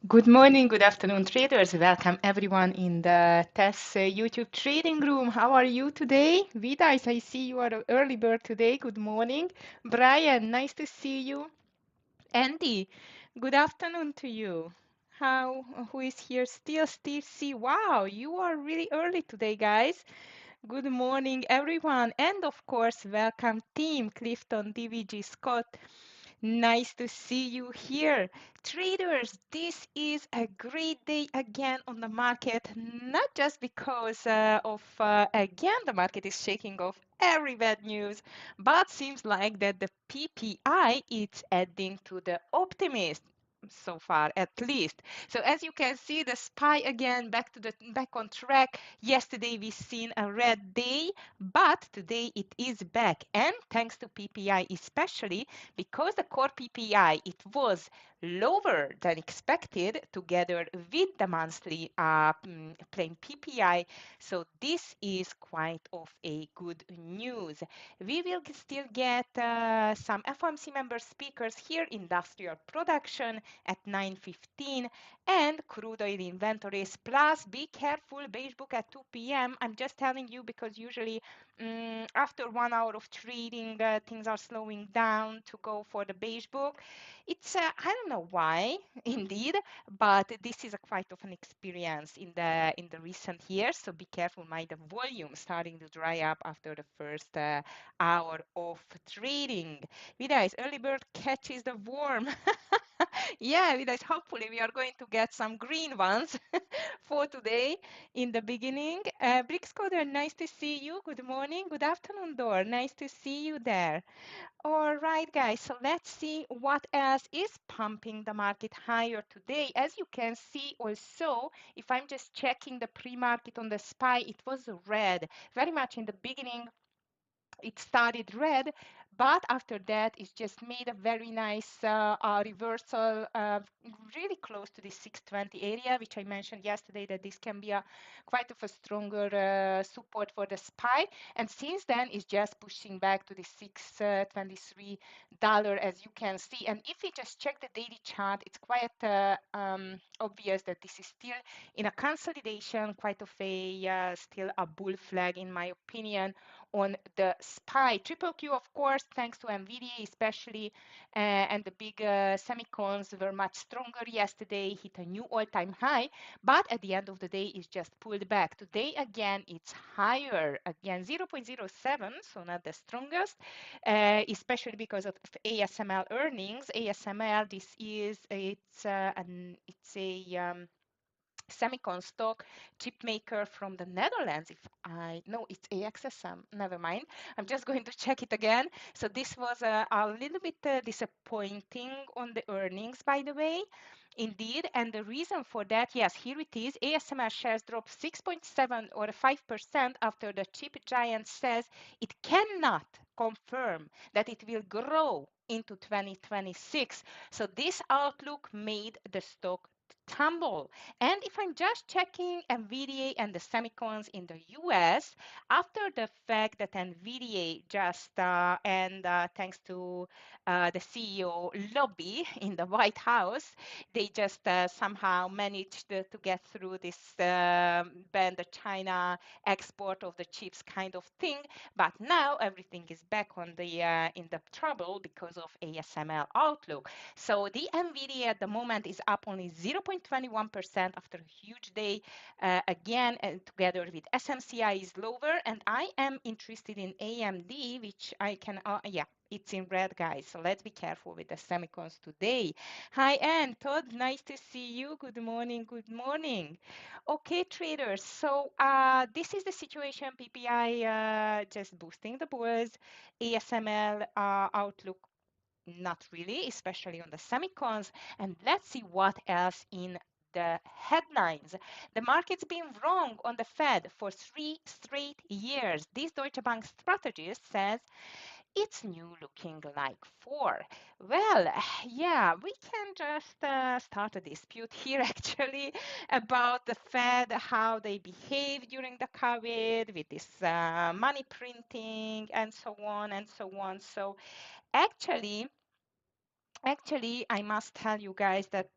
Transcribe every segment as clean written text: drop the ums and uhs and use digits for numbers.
Good morning, good afternoon, traders. Welcome everyone in the TEFS YouTube trading room. How are you today? Vidas, I see you are an early bird today. Good morning. Brian, nice to see you. Andy, good afternoon to you. Who is here still? Steve C. Wow, you are really early today, guys. Good morning, everyone. And of course, welcome team, Clifton, DVG, Scott. Nice to see you here. Traders, this is a great day again on the market, not just because again, the market is shaking off every bad news, but seems like that the PPI is adding to the optimism so far at least. So as you can see, the SPY again back on track. Yesterday we seen a red day, but today it is back, and thanks to PPI especially, because the core PPI it was lower than expected together with the monthly plain PPI. So this is quite of a good news. We will still get some FOMC member speakers here, industrial production at 9:15 and crude oil inventories. Plus, be careful, beige book at 2 p.m. I'm just telling you because usually after 1 hour of trading, things are slowing down to go for the beige book. It's I don't know why, indeed, but this is a quite of an experience in the recent years. So be careful, my the volume starting to dry up after the first hour of trading. Vidas, early bird catches the worm. Yeah, Vidas, hopefully we are going to get some green ones for today in the beginning. Brix Coder, nice to see you. Good morning. Good afternoon, Dor. Nice to see you there. All right, guys. So let's see what else is pumping the market higher today. As you can see also, if I'm just checking the pre-market on the SPY, it was red. Very much in the beginning, it started red, but after that it's just made a very nice reversal really close to the 620 area, which I mentioned yesterday that this can be a quite of a stronger support for the SPY, and since then it's just pushing back to the $623 as you can see. And if we just check the daily chart, it's quite obvious that this is still in a consolidation, quite of a still a bull flag in my opinion on the SPY. Triple Q, of course, thanks to NVIDIA especially, and the big semicons were much stronger yesterday, hit a new all-time high, but at the end of the day, it's just pulled back. Today, again, it's higher, again, 0.07, so not the strongest, especially because of ASML earnings. ASML, it's a semicon stock chip maker from the Netherlands. If I know it's AXSM, never mind. I'm just going to check it again. So this was a little bit disappointing on the earnings, by the way. Indeed, and the reason for that, yes, here it is. ASML shares dropped 6.7 or 5% after the chip giant says it cannot confirm that it will grow into 2026. So this outlook made the stock tumble. And if I'm just checking NVIDIA and the semicons in the US, after the fact that NVIDIA just, and thanks to the CEO lobby in the White House, they just somehow managed to get through this ban the China export of the chips kind of thing. But now everything is back on the in the trouble because of ASML outlook. So the NVIDIA at the moment is up only 0.21% after a huge day again, and together with SMCI is lower. And I am interested in AMD, which I can, yeah, it's in red, guys. So let's be careful with the semicons today. Hi, Ann. Todd, nice to see you. Good morning. Good morning. Okay, traders. So this is the situation. PPI just boosting the bulls. ASML outlook not really, especially on the semicons. And let's see what else in the headlines. The market's been wrong on the Fed for 3 straight years. This Deutsche Bank strategist says it's new looking like 4. Well, yeah, we can just start a dispute here actually about the Fed, how they behave during the COVID with this money printing and so on and so on. So actually, I must tell you guys that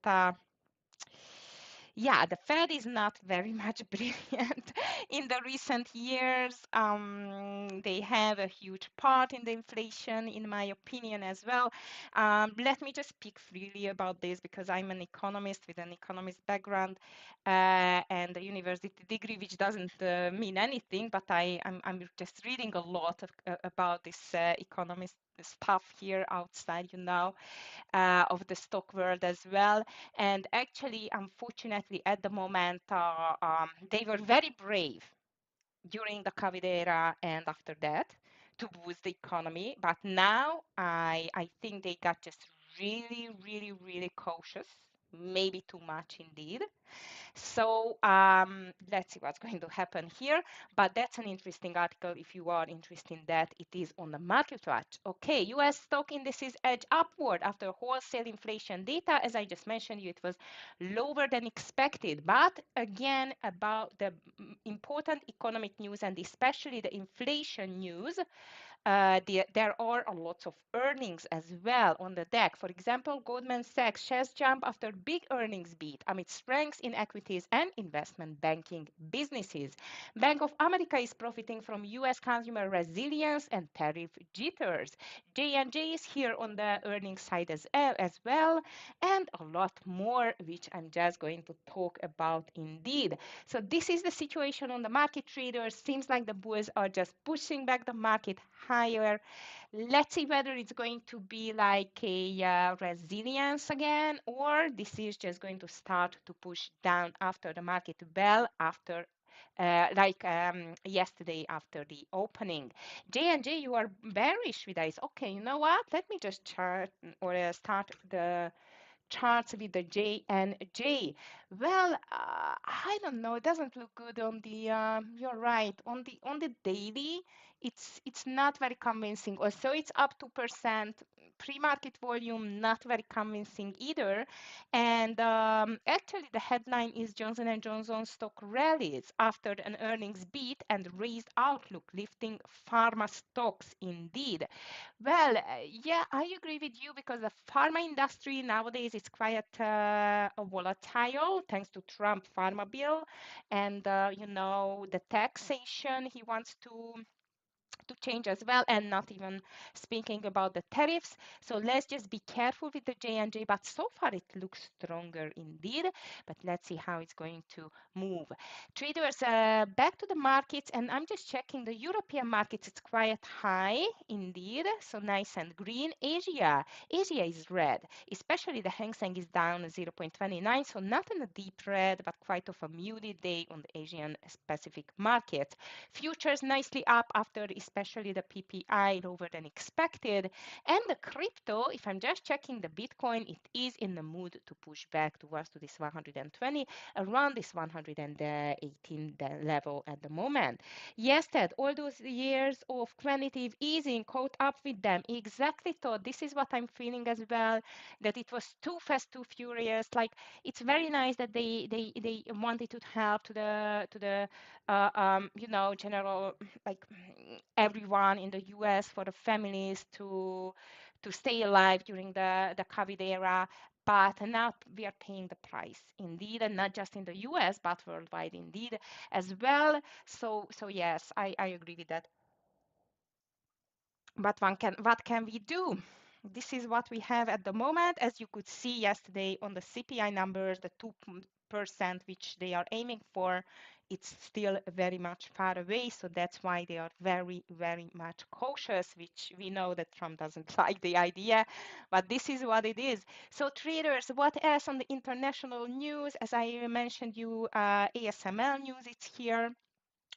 Yeah, the Fed is not very much brilliant in the recent years. They have a huge part in the inflation, in my opinion, as well. Let me just speak freely about this because I'm an economist with an economist background and a university degree, which doesn't mean anything, but I'm just reading a lot about this economist stuff here outside, of the stock world as well. And actually, unfortunately, at the moment, they were very brave during the COVID era and after that to boost the economy. But now I think they got just really, really, really cautious, maybe too much indeed. So let's see what's going to happen here. But that's an interesting article if you are interested in that. It is on the market watch. Okay, US stock indices edge upward after wholesale inflation data. As I just mentioned you, it was lower than expected. But again, about the important economic news and especially the inflation news, there are a lot of earnings as well on the deck. For example, Goldman Sachs shares jump after big earnings beat amid strengths in equities and investment banking businesses. Bank of America is profiting from U.S. consumer resilience and tariff jitters. J&J is here on the earnings side as well, and a lot more, which I'm just going to talk about indeed. So this is the situation on the market traders. Seems like the bulls are just pushing back the market higher. Let's see whether it's going to be like a resilience again, or this is just going to start to push down after the market bell after yesterday after the opening. J&J, you are bearish with this. Okay, you know what? Let me just chart or start the charts with the J and J. Well, I don't know. It doesn't look good on the. You're right. On the daily, it's not very convincing. Also, it's up 2%. Pre-market volume not very convincing either. And actually, the headline is Johnson and Johnson stock rallies after an earnings beat and raised outlook, lifting pharma stocks indeed. Well, yeah, I agree with you because the pharma industry nowadays is quite volatile thanks to Trump pharma bill and the taxation he wants to change as well, and not even speaking about the tariffs. So let's just be careful with the J&J, but so far it looks stronger indeed. But let's see how it's going to move. Traders, back to the markets, and I'm just checking the European markets. It's quite high indeed, so nice and green. Asia is red, especially the Hang Seng is down 0.29, so not in a deep red, but quite of a muted day on the Asian Pacific market. Futures nicely up after especially the PPI lower than expected. And the crypto, if I'm just checking the Bitcoin, it is in the mood to push back towards to this 120, around this 118 level at the moment. Yes, Ted, all those years of quantitative easing caught up with them. Exactly thought this is what I'm feeling as well, that it was too fast, too furious. Like it's very nice that they wanted to help to the general, like everyone in the US for the families to stay alive during the COVID era. But now we are paying the price indeed, and not just in the US, but worldwide indeed as well. So yes, I agree with that. But what can we do? This is what we have at the moment. As you could see yesterday on the CPI numbers, the 2% which they are aiming for, it's still very much far away. So that's why they are very, very much cautious, which we know that Trump doesn't like the idea, but this is what it is. So traders, what else on the international news? As I mentioned you, ASML news, it's here.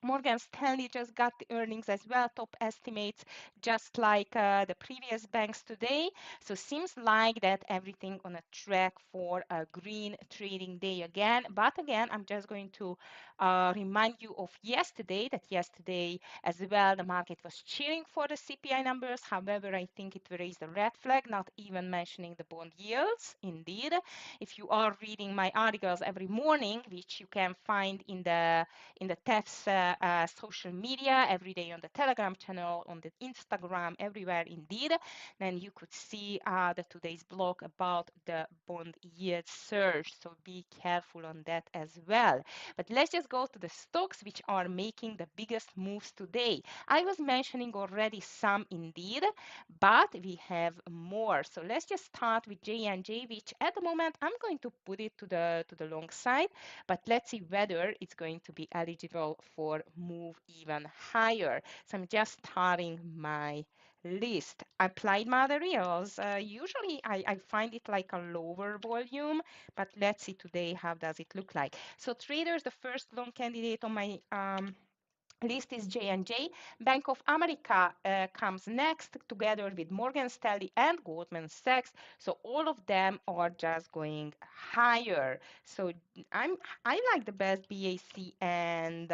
Morgan Stanley just got the earnings as well, top estimates, just like the previous banks today. So seems like that everything on a track for a green trading day again. But again, I'm just going to remind you of yesterday, that yesterday as well, the market was cheering for the CPI numbers. However, I think it raised a red flag, not even mentioning the bond yields. Indeed, if you are reading my articles every morning, which you can find in the TEFS social media, every day on the Telegram channel, on the Instagram, everywhere indeed, then you could see the today's blog about the bond yield surge. So be careful on that as well. But let's just go to the stocks which are making the biggest moves today. I was mentioning already some indeed, but we have more. So let's just start with J&J, which at the moment I'm going to put it to the long side, but let's see whether it's going to be eligible for move even higher. So I'm just starting my list. Applied materials, usually I find it like a lower volume, but let's see today how does it look like. So traders, the first long candidate on my list is J&J. Bank of America comes next together with Morgan Stanley and Goldman Sachs. So all of them are just going higher. So I like the best BAC and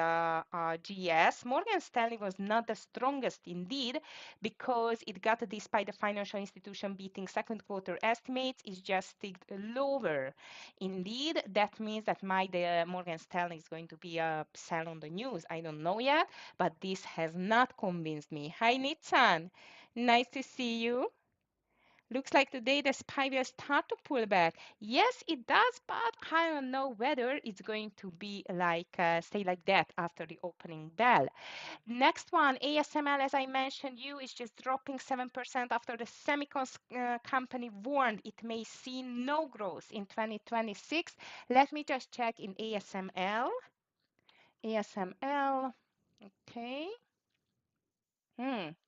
GS. Morgan Stanley was not the strongest indeed because it got despite the financial institution beating second quarter estimates, is just ticked lower. Indeed, that means that my Morgan Stanley is going to be a sell on the news. I don't know yet, but this has not convinced me. Hi, Nitsan. Nice to see you. Looks like today the SPY will start to pull back. Yes, it does, but I don't know whether it's going to be like stay like that after the opening bell. Next one, ASML, as I mentioned you, is just dropping 7% after the semicon company warned it may see no growth in 2026. Let me just check in ASML. ASML, okay.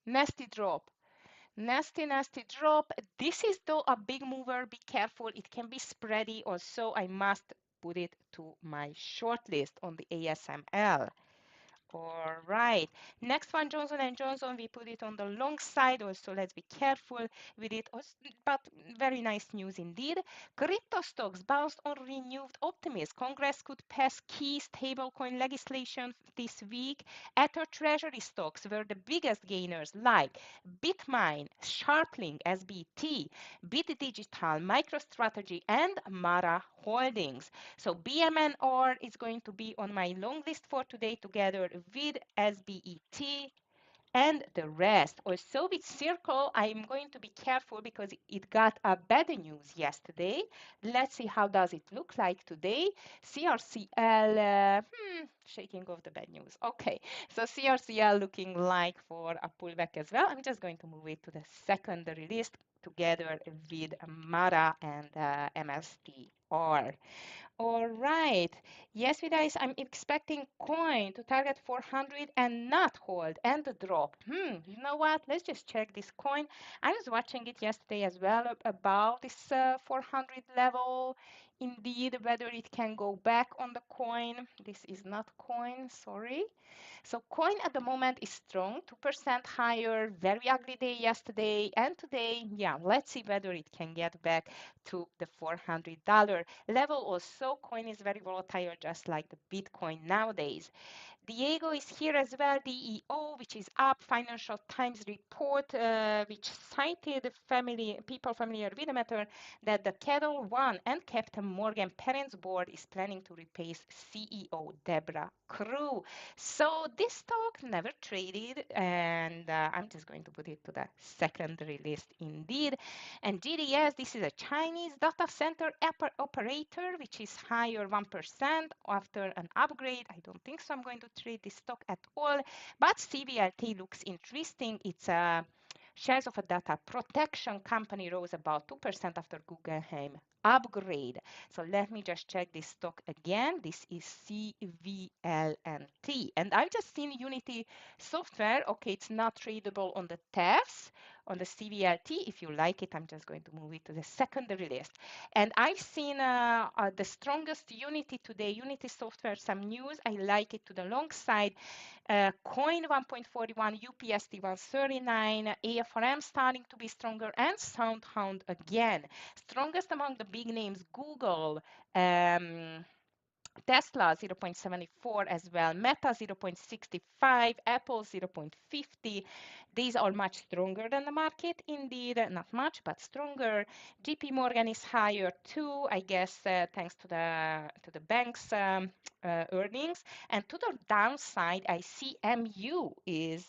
Nasty drop. Nasty, nasty drop. This is though a big mover. Be careful. It can be spready. Also, I must put it to my short list on the ASML. All right. Next one, Johnson & Johnson. We put it on the long side. Also, let's be careful with it. But very nice news indeed. Crypto stocks bounced on renewed optimism. Congress could pass key stablecoin legislation this week. Ether treasury stocks were the biggest gainers like Bitmine, Sharplink, SBT, Bit Digital, MicroStrategy, and Mara Holdings. So BMNR is going to be on my long list for today together with SBET and the rest. Also with Circle, I'm going to be careful because it got a bad news yesterday. Let's see how does it look like today. CRCL, shaking off the bad news. Okay, so CRCL looking like for a pullback as well. I'm just going to move it to the secondary list together with Mara and MSTR. All right. Yes, guys, I'm expecting coin to target 400 and not hold and drop. You know what? Let's just check this coin. I was watching it yesterday as well about this 400 level. Indeed, whether it can go back on the coin. This is not coin, sorry. So coin at the moment is strong, 2% higher, very ugly day yesterday and today. Yeah, let's see whether it can get back to the $400 level. Also, coin is very volatile, just like the Bitcoin nowadays. Diego is here as well, DEO, which is up. Financial Times report, which cited people familiar with the matter, that the Kettle One and Captain Morgan parents board is planning to replace CEO Deborah Crew. So this stock never traded, and I'm just going to put it to the secondary list indeed. And GDS, this is a Chinese data center operator, which is higher 1% after an upgrade. I don't think so I'm going to trade this stock at all, but CBLT looks interesting. It's a shares of a data protection company rose about 2% after Guggenheim upgrade. So let me just check this stock again. This is CVLNT. And I've just seen Unity Software. Okay, it's not tradable on the TEFS, on the CVLT. If you like it, I'm just going to move it to the secondary list. And I've seen the strongest Unity today, Unity Software, some news. I like it to the long side. Coin 1.41, UPST 139, AFRM starting to be stronger, and SoundHound again. Strongest among the big names, Google, Tesla 0.74 as well, Meta 0.65, Apple 0.50. These are much stronger than the market indeed, not much, but stronger. JP Morgan is higher too, I guess, thanks to the bank's earnings. And to the downside, I see MU is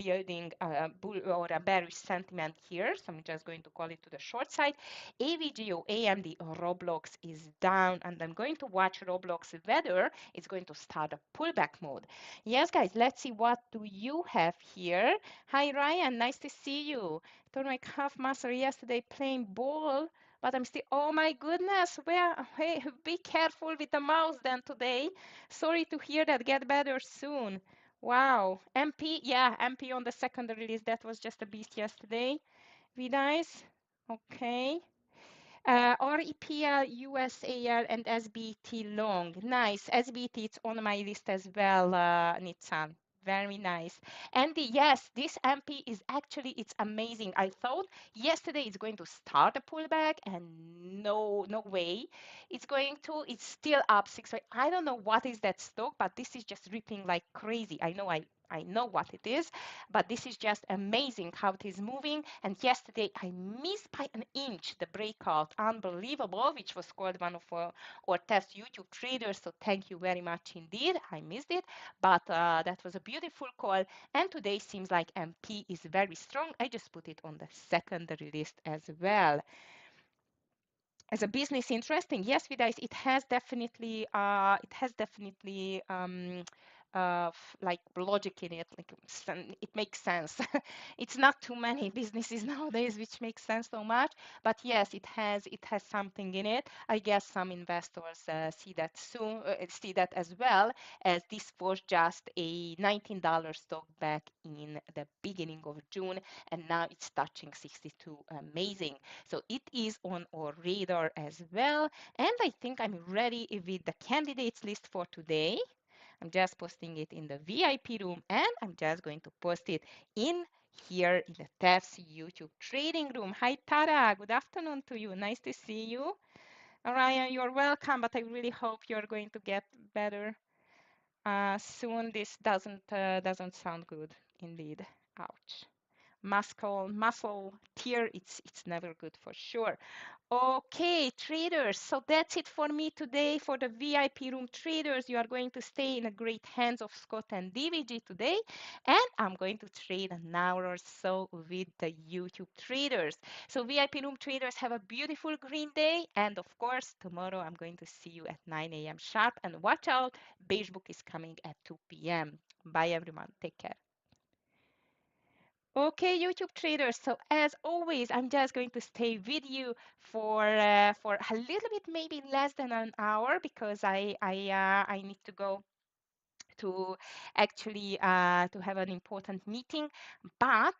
building a bull or a bearish sentiment here. So I'm just going to call it to the short side. AVGO AMD Roblox is down, and I'm going to watch Roblox whether it's going to start a pullback mode. Yes, guys, let's see what do you have here. Hi, Ryan, nice to see you. Tore my calf muscle yesterday playing ball, but I'm still, oh my goodness, hey, be careful with the mouse then today. Sorry to hear that, get better soon. Wow, MP, yeah, MP on the second release, that was just a beast yesterday. Be nice. Okay. REPL, USAL, and SBT long. Nice. SBT, it's on my list as well, Nitsan. Very nice. Andy, yes, this MP is actually, it's amazing. I thought yesterday it's going to start a pullback, and no way. It's still up 6. I don't know what is that stock, but this is just ripping like crazy. I know what it is, but this is just amazing how it is moving. And yesterday I missed by an inch the breakout. Unbelievable, which was called one of our test YouTube traders. So thank you very much indeed. I missed it, but that was a beautiful call. And today seems like MP is very strong. I just put it on the secondary list as well. As a business interesting, yes, Vidais, it has definitely like logic in it. Like it makes sense. It's not too many businesses nowadays which make sense so much, but yes, it has something in it. I guess some investors see that as well, as this was just a $19 stock back in the beginning of June, and now it's touching 62. Amazing. So it is on our radar as well. And I think I'm ready with the candidates list for today. I'm just posting it in the VIP room, and I'm just going to post it in here in the TEFS YouTube trading room. Hi, Tara. Good afternoon to you. Nice to see you. Ryan, you're welcome, but I really hope you're going to get better soon. This doesn't sound good indeed. Ouch. Muscle tear, it's never good for sure. Okay, traders, so that's it for me today for the VIP room. Traders, you are going to stay in the great hands of Scott and DVG today, and I'm going to trade an hour or so with the YouTube traders. So VIP room traders, have a beautiful green day, and of course tomorrow I'm going to see you at 9 a.m. sharp, and watch out, Beige Book is coming at 2 p.m. Bye everyone, take care. Okay, YouTube traders. So as always, I'm just going to stay with you for a little bit, maybe less than an hour, because I need to go to actually to have an important meeting. But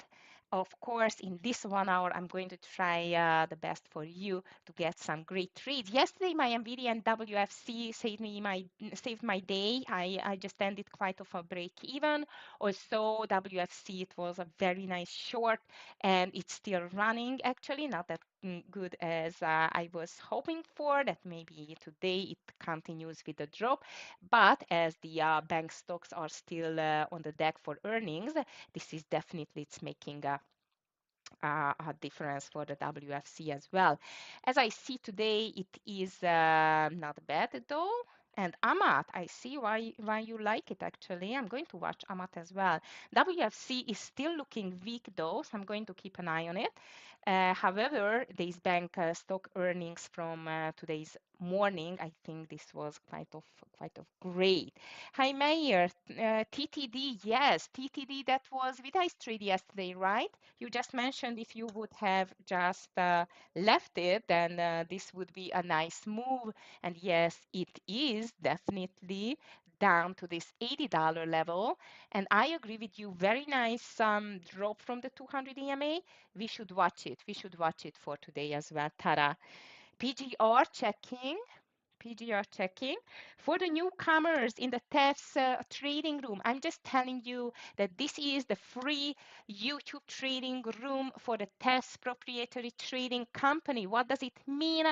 of course, in this 1 hour, I'm going to try the best for you to get some great trades. Yesterday, my NVIDIA and WFC saved my day. I just ended quite of a break even. Also, WFC, it was a very nice short, and it's still running actually, not that good as I was hoping for, that maybe today it continues with the drop. But as the bank stocks are still on the deck for earnings, this is definitely, it's making a difference for the WFC as well. As I see today, it is not bad though. And Amat, I see why you like it actually. I'm going to watch Amat as well. WFC is still looking weak though, so I'm going to keep an eye on it. However, these bank stock earnings from today's morning, I think this was quite of great. Hi Mayor, TTD, yes, TTD, that was Vidai's trade yesterday, right? You just mentioned if you would have just left it, then this would be a nice move. And yes, it is definitely down to this $80 level. And I agree with you, very nice drop from the 200 EMA. We should watch it. We should watch it for today as well, Tara. PGR checking. PGR checking. For the newcomers in the TEFS trading room, I'm just telling you that this is the free YouTube trading room for the TEFS proprietary trading company. What does it mean?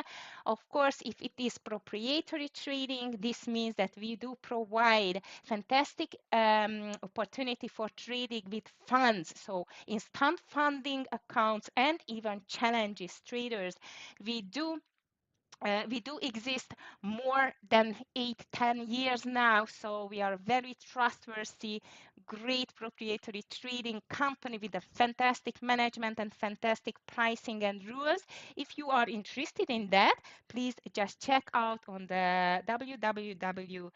Of course, if it is proprietary trading, this means that we do provide fantastic opportunity for trading with funds. So instant funding accounts and even challenges traders. We do exist more than 8-10 years now, so we are a very trustworthy, great proprietary trading company with a fantastic management and fantastic pricing and rules. If you are interested in that, please just check out on the www.tefs.com.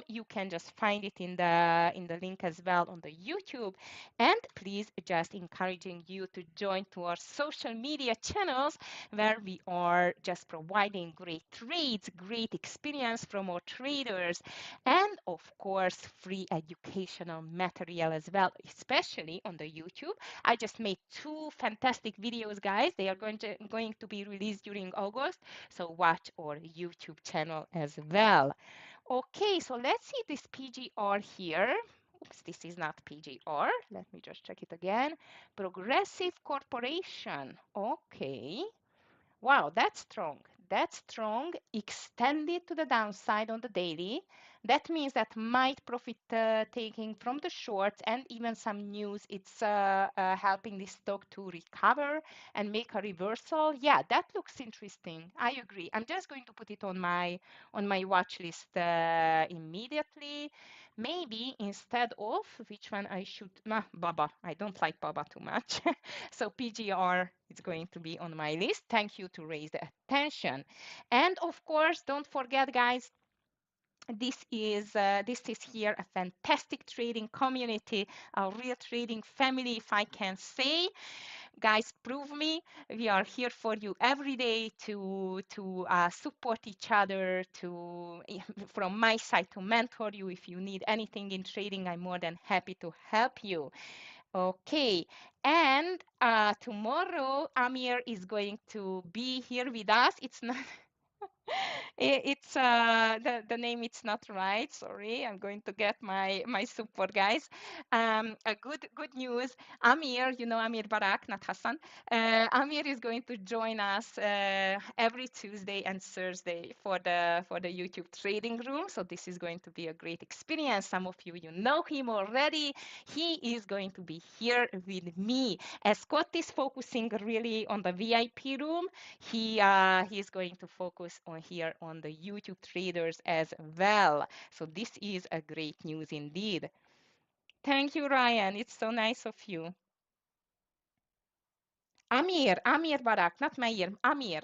You can just find it in the link as well on the YouTube. And please just encouraging you to join to our social media channels where we are just providing great trades, great experience from our traders, and of course, free educational material as well, especially on the YouTube. I just made 2 fantastic videos, guys. They are going to be released during August, so watch our YouTube channel as well. Okay, so let's see this PGR here. Oops, this is not PGR. Let me just check it again. Progressive Corporation. Okay. Wow, that's strong. That's strong. Extended to the downside on the daily. That means that might profit taking from the shorts and even some news. It's helping this stock to recover and make a reversal. Yeah, that looks interesting. I agree. I'm just going to put it on my watch list immediately. Maybe instead of which one I should. Nah, Baba. I don't like Baba too much. So PGR is going to be on my list. Thank you to raise the attention. And of course, don't forget, guys, this is here a fantastic trading community, a real trading family, if I can say. Guys, prove me. We are here for you every day to support each other, to from my side to mentor you. If you need anything in trading, I'm more than happy to help you. Okay, and tomorrow Amir is going to be here with us. It's not it's the name it's not right. Sorry, I'm going to get my support, guys. A good news. Amir, you know Amir Barak, not Hassan. Amir is going to join us every Tuesday and Thursday for the YouTube trading room. So this is going to be a great experience. Some of you know him already. He is going to be here with me. As Scott is focusing really on the VIP room, he is going to focus on here on the YouTube traders as well. So this is a great news indeed. Thank you, Ryan. It's so nice of you. Amir Barak, not Meir. Amir.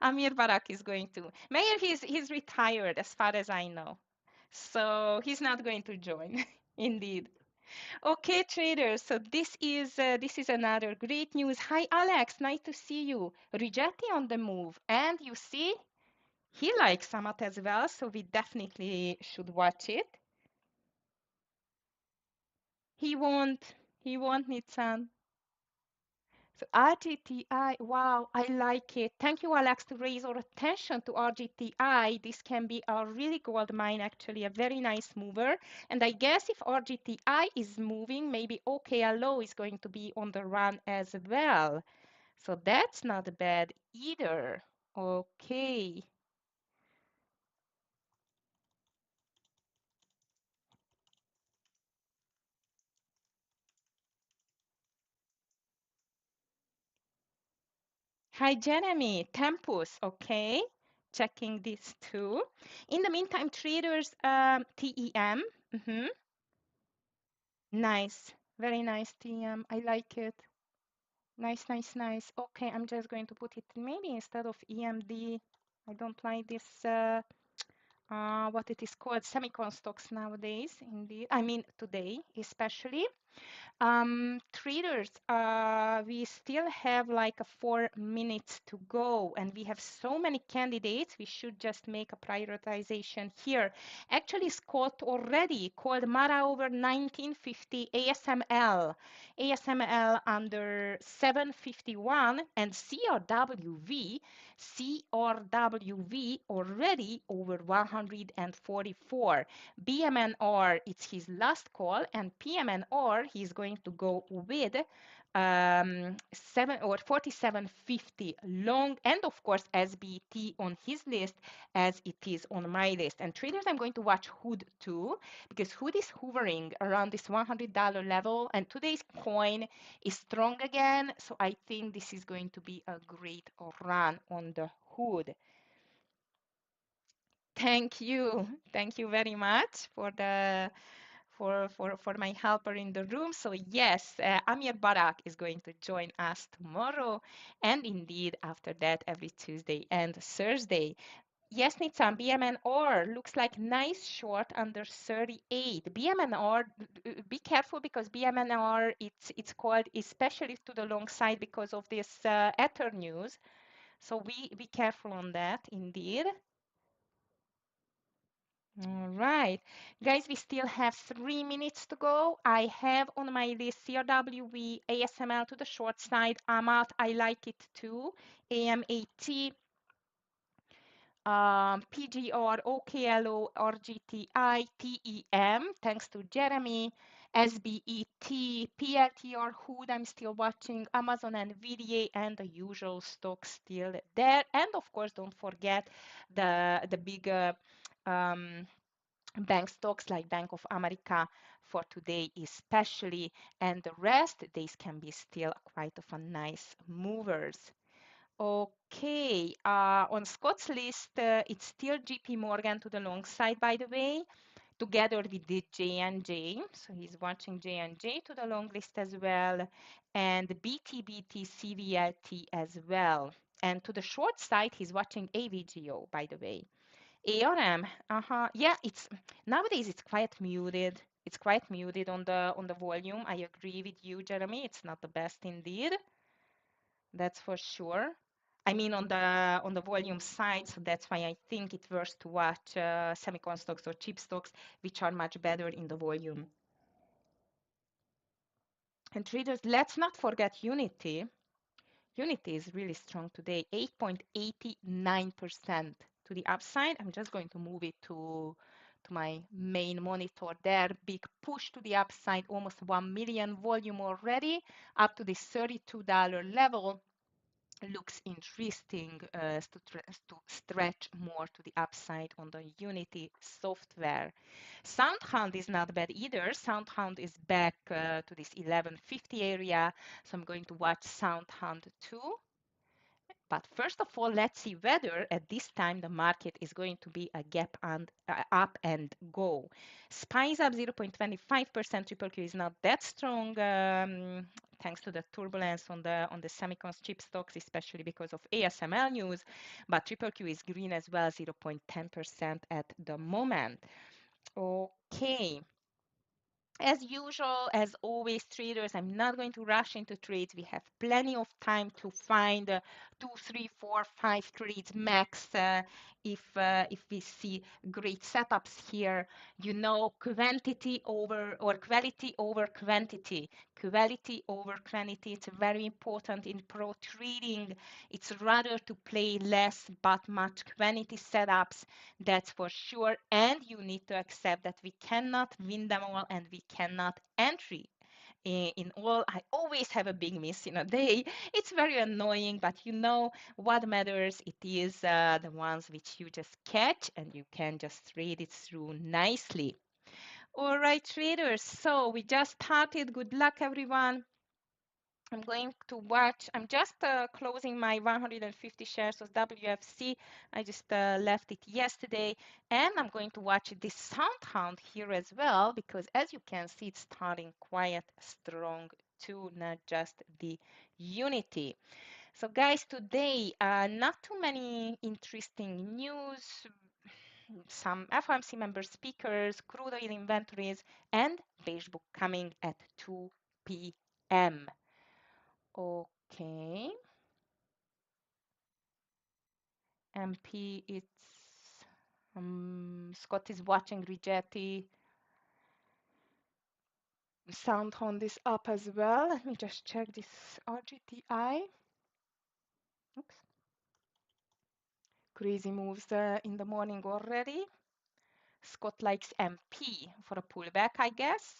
Amir Barak is going to. Meir, he's retired as far as I know. So he's not going to join. Indeed. Okay, traders. So this is another great news. Hi, Alex. Nice to see you. Rigetti on the move, and you see he likes Samat as well. So we definitely should watch it. He won't. He won't, Nitsan. So RGTI, wow, I like it. Thank you, Alex, to raise our attention to RGTI. This can be a really gold mine, actually, a very nice mover. And I guess if RGTI is moving, maybe OKLO is going to be on the run as well. So that's not bad either. Okay. Hi, Jeremy. Tempus, okay. Checking this too. In the meantime, traders, TEM. Nice. Very nice, TM. I like it. Nice, nice, nice. Okay, I'm just going to put it maybe instead of EMD. I don't like this, what it is called, semicon stocks nowadays, indeed. I mean, today, especially. Traders, we still have like 4 minutes to go, and we have so many candidates. We should just make a prioritization here. Actually, Scott already called Mara over 1950 ASML, ASML under 751, and CRWV already over 144. BMNR, it's his last call, and PMNR, he's going to go with 4750 long, and of course SBT on his list as it is on my list. And traders, I'm going to watch Hood too, because Hood is hovering around this $100 level, and today's coin is strong again. So I think this is going to be a great run on the Hood. Thank you. Thank you very much for the for my helper in the room. So yes, Amir Barak is going to join us tomorrow, and indeed after that every Tuesday and Thursday. Yes, Nitzan, BMNR looks like nice short under 38. BMNR, be careful because BMNR it's called especially to the long side because of this Ether news. So be careful on that indeed. All right, guys, we still have 3 minutes to go. I have on my list CRWV, ASML to the short side, AMAT, I like it too, AMAT, PGR, OKLO, RGTI, TEM, thanks to Jeremy, SBET, PLTR, Hood, I'm still watching, Amazon and VDA, and the usual stocks still there. And of course, don't forget the bigger bank stocks like Bank of America for today especially, and the rest, these can be still quite of a nice movers. Okay, on Scott's list, it's still JP Morgan to the long side, by the way, together with the J&J. So he's watching J&J to the long list as well, and BTBT CVLT as well. And to the short side, he's watching AVGO, by the way. ARM, uh-huh. Yeah, it's nowadays it's quite muted. It's quite muted on the volume. I agree with you, Jeremy. It's not the best indeed. That's for sure. I mean on the volume side, so that's why I think it's worth to watch semicon stocks or chip stocks, which are much better in the volume. And traders, let's not forget Unity. Unity is really strong today, 8.89% to the upside. I'm just going to move it to my main monitor there. Big push to the upside, almost 1 million volume already, up to this $32 level. Looks interesting to stretch more to the upside on the Unity software. SoundHound is not bad either. SoundHound is back to this 1150 area, so I'm going to watch SoundHound too. But first of all, let's see whether at this time the market is going to be a gap and up and go. SPY is up 0.25%. Triple Q is not that strong, thanks to the turbulence on the semicon chip stocks, especially because of ASML news. But Triple Q is green as well, 0.10% at the moment. Okay. As usual, as always, traders, I'm not going to rush into trades. We have plenty of time to find 2, 3, 4, 5 trades max if we see great setups here. You know, quantity over or quality over quantity. Quality over quantity. It's very important in pro trading. It's rather to play less but much quantity setups, that's for sure. And you need to accept that we cannot win them all and we cannot entry in all. I always have a big miss in a day. It's very annoying, but you know what matters. It is the ones which you just catch and you can just trade it through nicely. All right, traders. So we just started. Good luck, everyone. I'm going to watch. I'm just closing my 150 shares of WFC. I just left it yesterday, and I'm going to watch this SoundHound here as well because, as you can see, it's starting quite strong too, not just the Unity. So, guys, today not too many interesting news. some FOMC member speakers, crude oil inventories, and beige book coming at 2 p.m. Okay. MP, it's Scott is watching Rigetti. Sound on this up as well. Let me just check this RGTI. Oops. Crazy moves in the morning already. Scott likes MP for a pullback, I guess.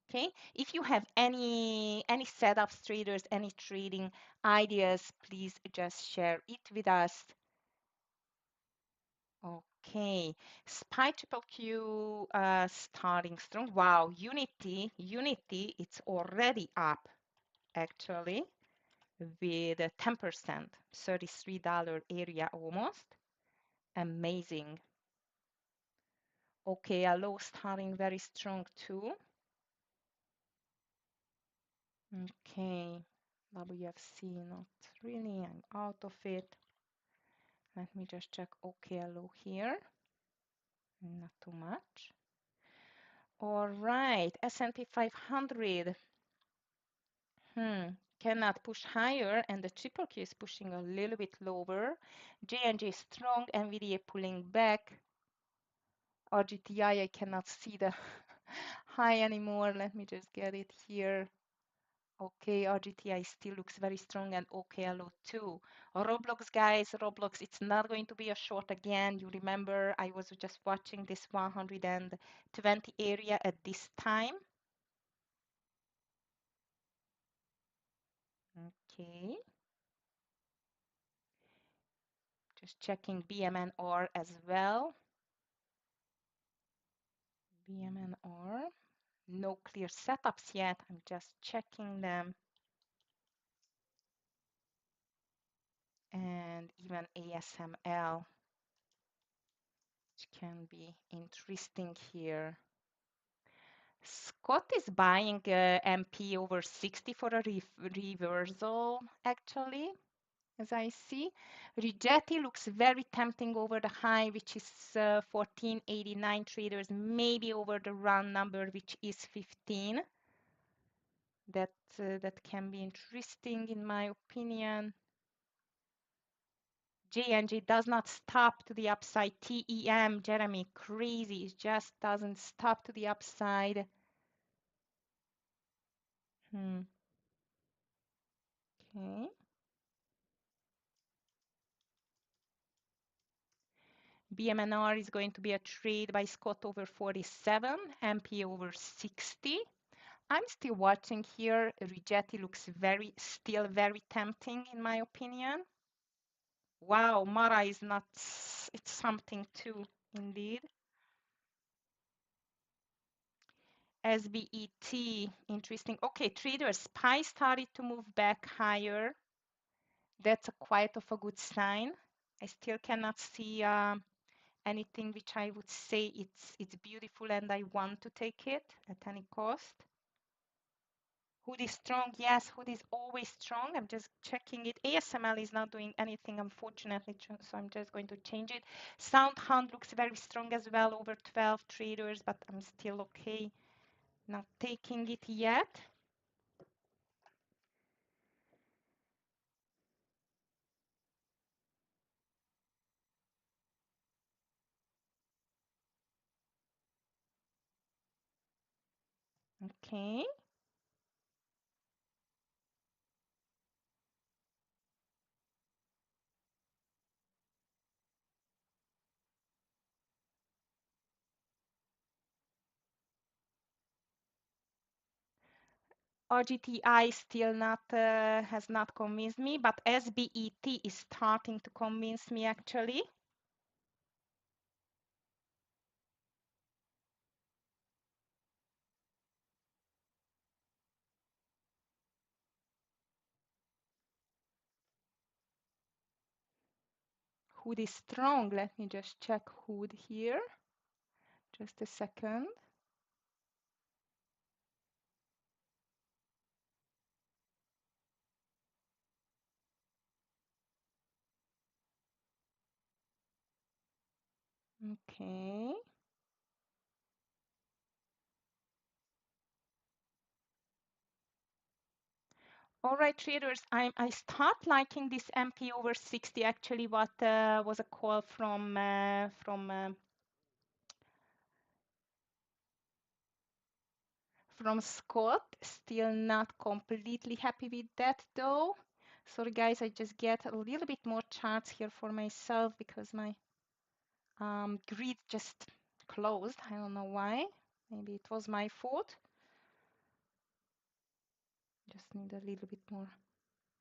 Okay. If you have any setups, traders, any trading ideas, please just share it with us. Okay. SPY triple Q starting strong. Wow, Unity, it's already up actually with a 10%, $33 area almost. Amazing. Okay, a low starting very strong too. Okay, WFC not really, I'm out of it. Let me just check OK low here. Not too much. All right, S&P 500. Cannot push higher, and the triple Q is pushing a little bit lower. J&J strong, NVDA pulling back. RGTI, I cannot see the high anymore. Let me just get it here. Okay, RGTI still looks very strong and OKLO too. Roblox, guys, Roblox, it's not going to be a short again. You remember I was just watching this 120 area at this time. Okay. Just checking BMNR as well. BMNR. No clear setups yet. I'm just checking them. And even ASML, which can be interesting here. Scott is buying MP over 60 for a reversal, actually, as I see. Rigetti looks very tempting over the high, which is 1489 traders, maybe over the run number, which is 15. That can be interesting in my opinion. J&J does not stop to the upside. TEM, Jeremy, crazy. It just doesn't stop to the upside. Okay. BMNR is going to be a trade by Scott over 47, MP over 60. I'm still watching here. Rigetti looks still very tempting in my opinion. Wow, Mara is not, it's something too, indeed. SBET, interesting. Okay, traders, SPY started to move back higher. That's quite of a good sign. I still cannot see anything which I would say it's beautiful and I want to take it at any cost. Hood is strong, yes, Hood is always strong. I'm just checking it. ASML is not doing anything, unfortunately, so I'm just going to change it. Sound Hunt looks very strong as well, over 12 traders, but I'm still okay not taking it yet. Okay. RGTI still not has not convinced me, but SBET is starting to convince me actually. Hood is strong. Let me just check Hood here. Just a second. Okay. All right, traders, I start liking this MP over 60. Actually, what was a call from Scott. Still not completely happy with that though. Sorry guys, I just get a little bit more charts here for myself because my grid just closed. I don't know why. Maybe it was my fault. Just need a little bit more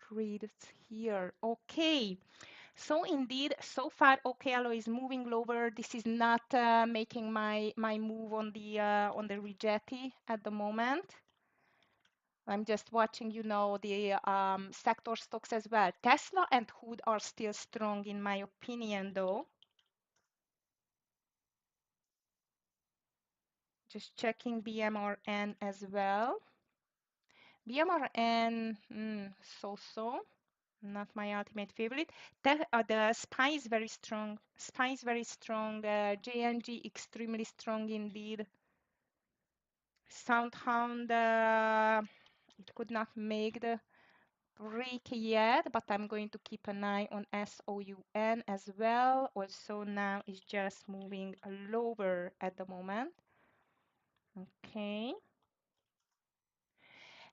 grids here. Okay. So indeed, so far, okay, alloy is moving lower. This is not making my move on the Rigetti at the moment. I'm just watching, the sector stocks as well. Tesla and Hood are still strong in my opinion, though. Just checking BMRN as well. BMRN, so-so. Not my ultimate favorite. The SPY is very strong. SPY is very strong. JNG extremely strong indeed. Soundhound, it could not make the break yet, but I'm going to keep an eye on SOUN as well. Also now it's just moving lower at the moment. Okay.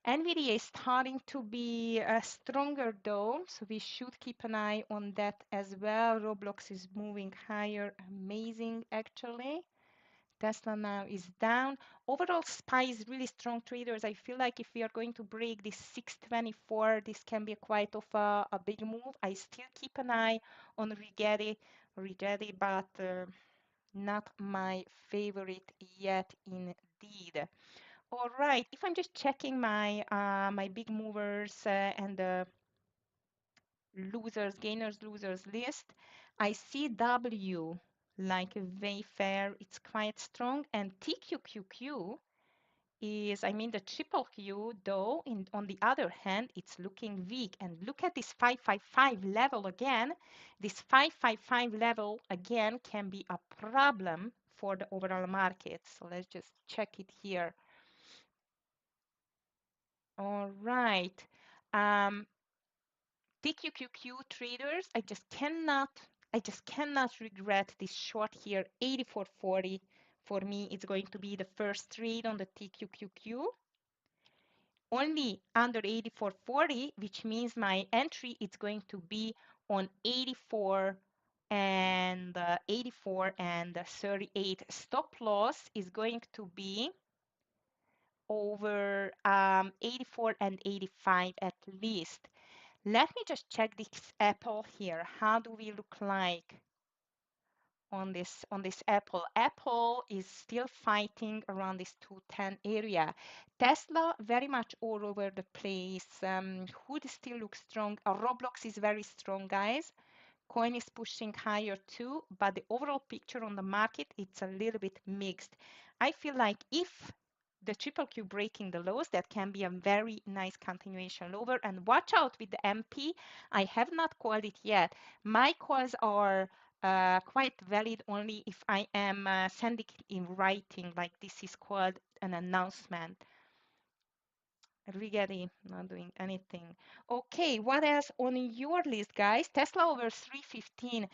NVDA is starting to be stronger though, so we should keep an eye on that as well. Roblox is moving higher, amazing actually. Tesla now is down. Overall, SPY is really strong traders. I feel like if we are going to break this 624, this can be quite of a big move. I still keep an eye on Rigetti, but not my favorite yet indeed. All right, if I'm just checking my big movers and the losers, gainers, losers list, I see W like Wayfair, it's quite strong, and TQQQ is, I mean, the triple Q, though, on the other hand, it's looking weak. And look at this 555 level again. This 555 level again can be a problem for the overall market. So let's just check it here. All right. TQQQ traders, I just cannot regret this short here, 84.40. For me, it's going to be the first trade on the TQQQ. Only under 84.40, which means my entry is going to be on 84 and 84 and 38. Stop loss is going to be over 84 and 85 at least. Let me just check this Apple here. How do we look like on this Apple? Apple is still fighting around this 210 area. Tesla very much all over the place. Hood still looks strong. Roblox is very strong, guys. Coin is pushing higher too, but the overall picture on the market, it's a little bit mixed. I feel like if the triple Q breaking the lows, that can be a very nice continuation lower. And watch out with the MP. I have not called it yet. My calls are quite valid only if I am sending it in writing, like this is called an announcement. Rigetti, not doing anything. Okay, what else on your list, guys? Tesla over 315.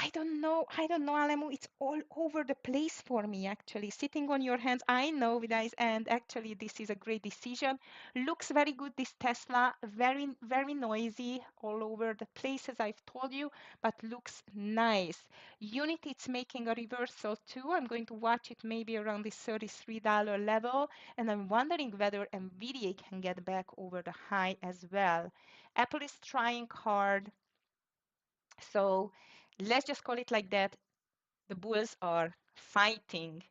I don't know, Alemu. It's all over the place for me, actually. Sitting on your hands, I know, guys, and actually, this is a great decision. Looks very good, this Tesla. Very, very noisy all over the places I've told you, but looks nice. Unit, it's making a reversal too. I'm going to watch it maybe around this $33 level, and I'm wondering whether NVIDIA can get back over the high as well. Apple is trying hard. So let's just call it like that. The bulls are fighting.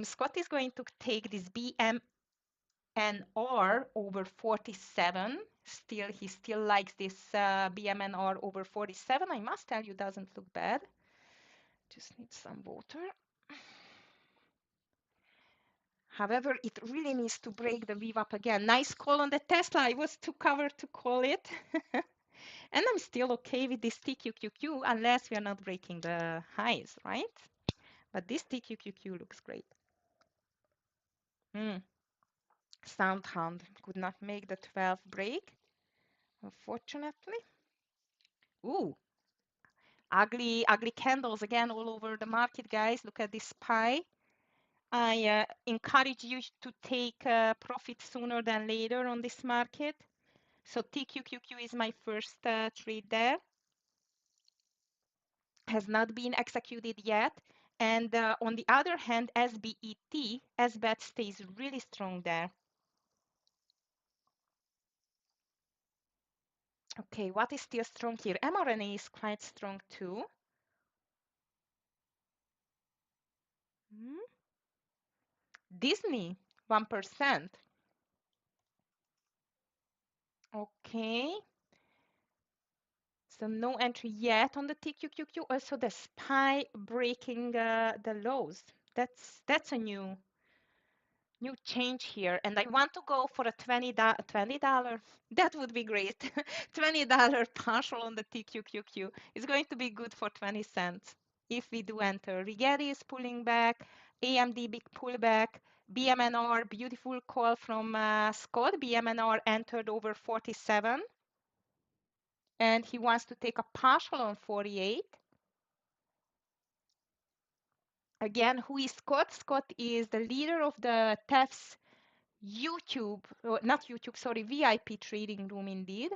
Scott is going to take this BMNR over 47. He still likes this BMNR over 47. I must tell you, doesn't look bad. Just need some water. However, it really needs to break the VWAP again. Nice call on the Tesla. I was too covered to call it. And I'm still okay with this TQQQ unless we are not breaking the highs, right? But this TQQQ looks great. Sound hand could not make the 12 break, unfortunately. Ooh, ugly candles again all over the market, guys. Look at this SPY. I encourage you to take profit sooner than later on this market. So TQQQ is my first trade there. Has not been executed yet. And on the other hand, SBET, SBET stays really strong there. Okay, what is still strong here? mRNA is quite strong too. Disney, 1%. Okay. So no entry yet on the TQQQ. Also the SPY breaking the lows. That's a new change here. And I want to go for a $20. That would be great. $20 partial on the TQQQ. It's going to be good for 20 cents if we do enter. Rigetti is pulling back. AMD big pullback. BMNR, beautiful call from Scott. BMNR entered over 47. And he wants to take a partial on 48. Again, who is Scott? Scott is the leader of the TEFS YouTube, not YouTube, sorry, VIP trading room indeed.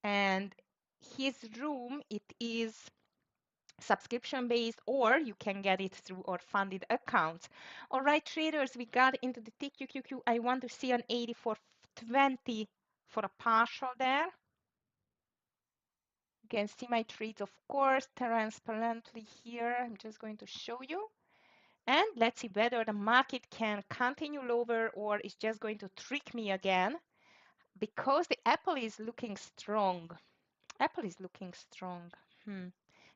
And his room, it is subscription based, or you can get it through our funded accounts. All right, traders, we got into the TQQQ. I want to see an 84.20 for a partial there. You can see my trades, of course, transparently here. I'm just going to show you. And let's see whether the market can continue lower or is just going to trick me again, because the Apple is looking strong. Apple is looking strong.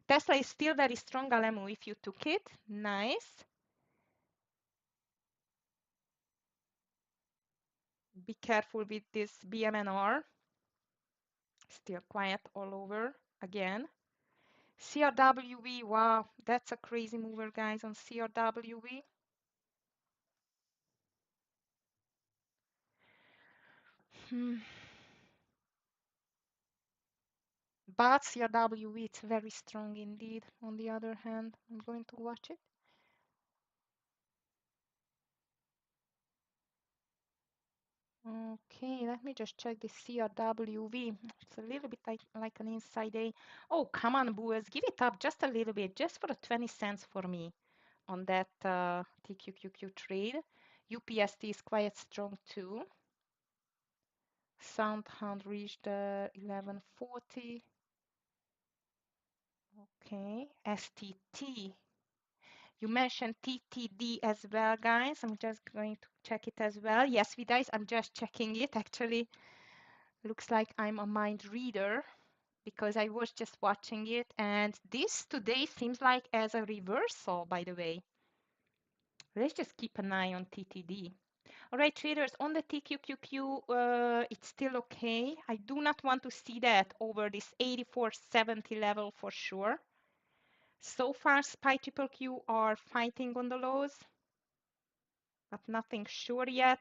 Tesla is still very strong, Alemu, if you took it. Nice. Be careful with this BMNR. Still quiet all over again. CRWV, wow, that's a crazy mover, guys, on CRWV. But CRWV, it's very strong indeed. On the other hand, I'm going to watch it. Okay, let me just check the CRWV. It's a little bit like an inside day. Oh, come on, Boaz, give it up just a little bit, just for 20 cents for me on that TQQQ trade. UPST is quite strong too. Sound hand reached 1140. Okay, STT. You mentioned TTD as well, guys. I'm just going to check it as well. Yes, guys, I'm just checking it. Actually, looks like I'm a mind reader because I was just watching it. And this today seems like as a reversal, by the way. Let's just keep an eye on TTD. All right, traders, on the TQQQ, it's still okay. I do not want to see that over this 84.70 level for sure. So far, SPY triple Q are fighting on the lows, but nothing sure yet.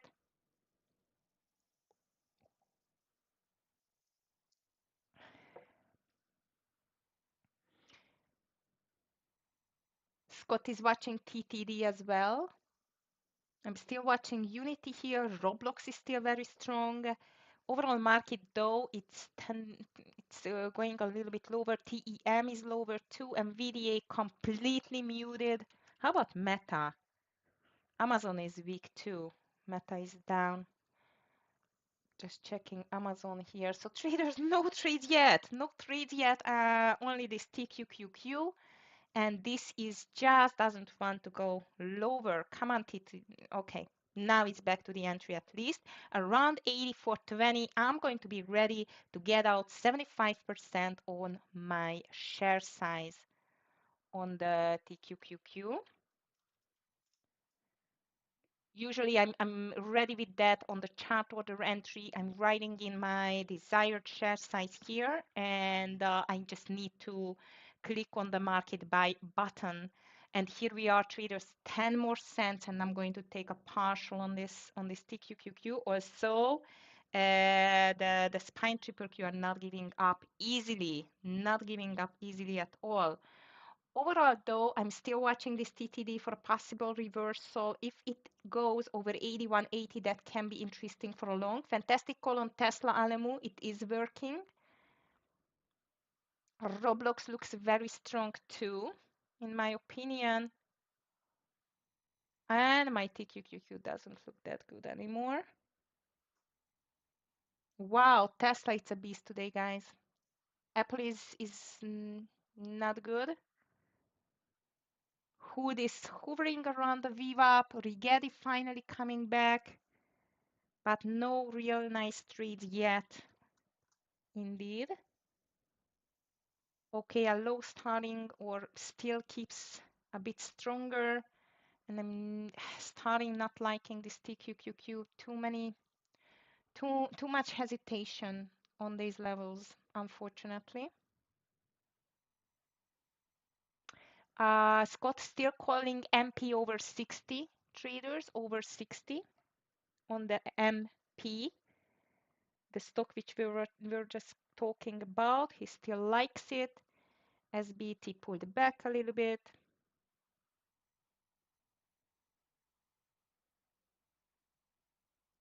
Scott is watching TTD as well. I'm still watching Unity here. Roblox is still very strong. Overall market, though, it's going a little bit lower. TEM is lower too. NVIDIA completely muted. How about Meta? Amazon is weak too. Meta is down. Just checking Amazon here. So traders, no trades yet. No trades yet. Only this TQQQ. And this is just doesn't want to go lower. Come on, TT. Okay, now it's back to the entry at least. Around 84.20, I'm going to be ready to get out 75% on my share size on the TQQQ. Usually I'm ready with that on the chart order entry. I'm writing in my desired share size here, and I just need to click on the market buy button. And here we are, traders, 10 more cents, and I'm going to take a partial on this TQQQ. Also, the spine triple Q are not giving up easily, not giving up easily at all. Overall, though, I'm still watching this TTD for a possible reversal. If it goes over 81.80, that can be interesting for a long. Fantastic call on Tesla Alemu. It is working. Roblox looks very strong too, in my opinion. And my TQQQ doesn't look that good anymore. Wow, Tesla, it's a beast today, guys. Apple is not good. Hood is hovering around the VWAP. Rigetti finally coming back, but no real nice trades yet, indeed. Okay, a low starting or still keeps a bit stronger, and I'm starting not liking this TQQQ. Too much hesitation on these levels, unfortunately. Scott still calling MP over 60, traders over 60 on the MP, the stock which we were just talking about. He still likes it. SBT pulled back a little bit.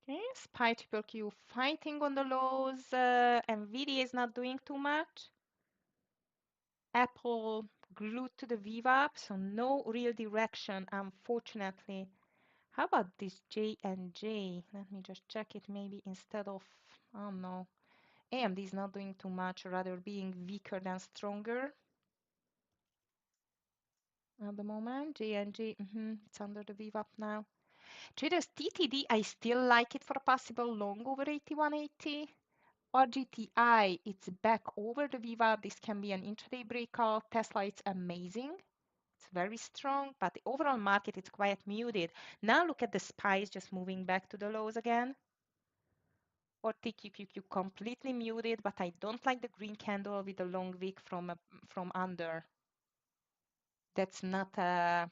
Okay, SPY triple Q fighting on the lows. NVIDIA is not doing too much. Apple glued to the VWAP, so no real direction, unfortunately. How about this J&J? Let me just check it maybe instead of, I don't know. AMD is not doing too much, rather being weaker than stronger at the moment. J&J, it's under the VWAP now. Traders, TTD, I still like it for a possible long over 81.80. RGTI, it's back over the VWAP. This can be an intraday breakout. Tesla, it's amazing. It's very strong, but the overall market is quite muted. Now look at the SPYs just moving back to the lows again. Or TQQQ completely muted, but I don't like the green candle with the long wick from under. That's not a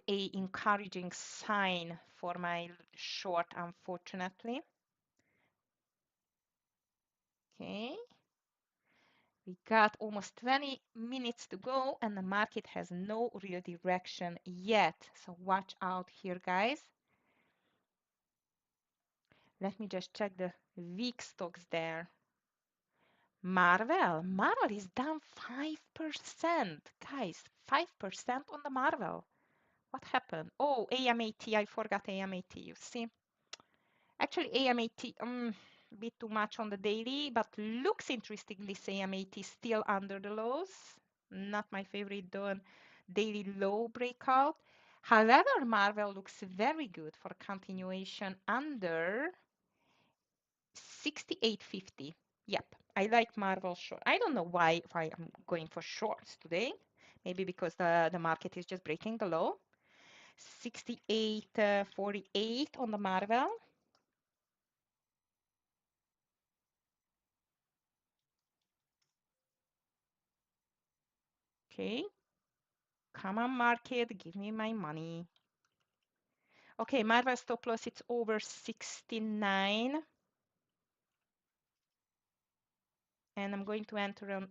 encouraging sign for my short, unfortunately. Okay. We got almost 20 minutes to go and the market has no real direction yet. So watch out here, guys. Let me just check the weak stocks there. Marvel is down 5%. Guys, 5% on the Marvel. What happened? Oh, AMAT, I forgot AMAT, you see. Actually, AMAT, a bit too much on the daily, but looks interesting, this AMAT still under the lows. Not my favorite though, daily low breakout. However, Marvel looks very good for continuation under 68.50. Yep, I like Marvel short. I don't know why I'm going for shorts today. Maybe because the market is just breaking the low. 68.48 on the Marvel. Okay, come on market, give me my money. Okay, Marvel stop loss, it's over 69. And I'm going to enter on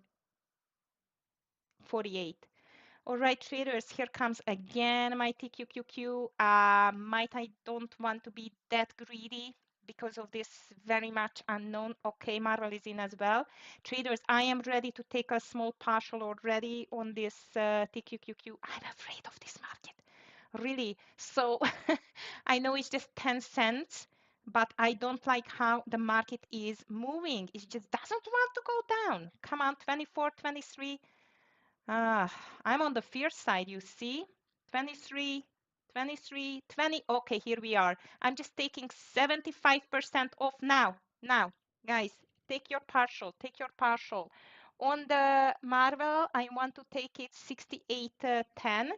48. All right, traders, here comes again my TQQQ. Might I don't want to be that greedy because of this very much unknown. Okay, Marvel is in as well. Traders, I am ready to take a small partial already on this TQQQ. I'm afraid of this market, really. So I know it's just 10 cents, but I don't like how the market is moving. It just doesn't want to go down. Come on, 24, 23. I'm on the fierce side, you see. 23, 23, 20. Okay, here we are. I'm just taking 75% off now. Now, guys, take your partial, take your partial. On the Marvel, I want to take it 68.10.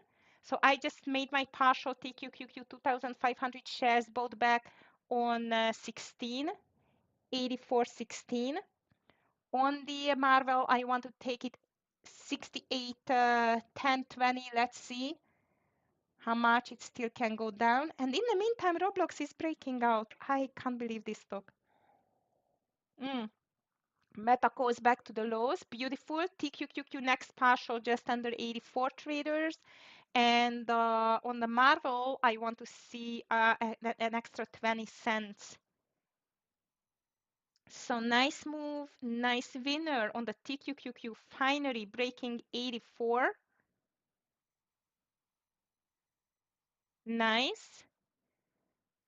So I just made my partial TQQQ 2,500 shares bought back on 16, 84.16. On the Marvel, I want to take it 68, 10, 20. Let's see how much it still can go down. And in the meantime, Roblox is breaking out. I can't believe this stock. Meta goes back to the lows. Beautiful. TQQQ next partial just under 84 traders. And on the Marvel, I want to see an extra 20 cents. So nice move, nice winner on the TQQQ, finally breaking 84. Nice.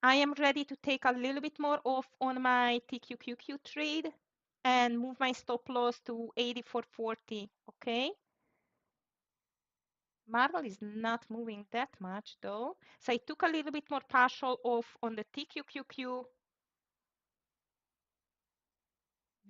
I am ready to take a little bit more off on my TQQQ trade and move my stop loss to 84.40. Okay. Marvel is not moving that much though. So I took a little bit more partial off on the TQQQ.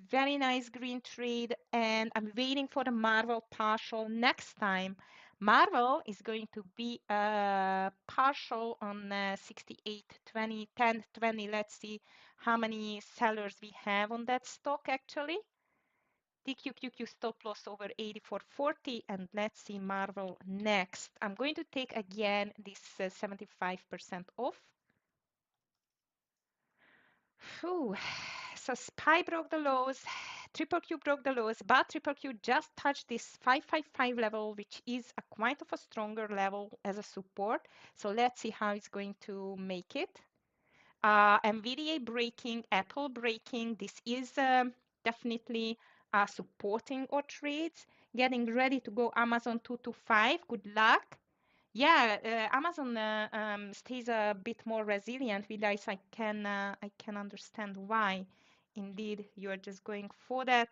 Very nice green trade, and I'm waiting for the Marvel partial next time. Marvel is going to be a partial on 68, 20, 10, 20. Let's see how many sellers we have on that stock actually. TQQQ stop loss over 84.40, and let's see Marvel next. I'm going to take again this 75% off. Whew. So SPY broke the lows, Triple Q broke the lows, but Triple Q just touched this 555 level, which is a quite of a stronger level as a support. So let's see how it's going to make it. NVIDIA breaking, Apple breaking. This is definitely supporting our trades. Getting ready to go Amazon 225. Good luck. Yeah, Amazon stays a bit more resilient with this. I can understand why. Indeed, you are just going for that.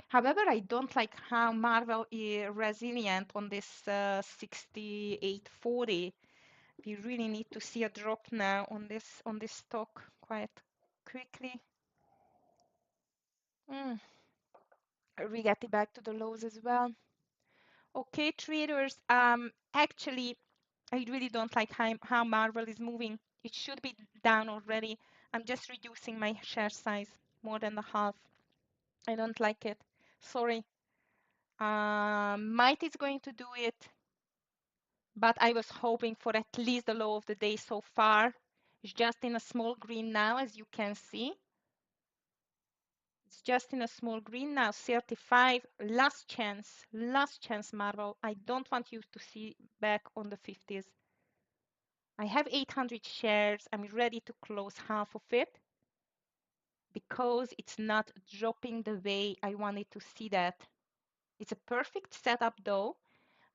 However, I don't like how Marvel is resilient on this 68.40. We really need to see a drop now on this stock quite quickly. We get it back to the lows as well. Okay, traders. Actually, I really don't like how Marvel is moving. It should be down already. I'm just reducing my share size more than the half. I don't like it. Sorry. Might is going to do it, but I was hoping for at least the low of the day so far. It's just in a small green now, as you can see. It's just in a small green now, 35. Last chance, Marvel. I don't want you to see back on the 50s. I have 800 shares. I'm ready to close half of it because it's not dropping the way I wanted to see that. It's a perfect setup though,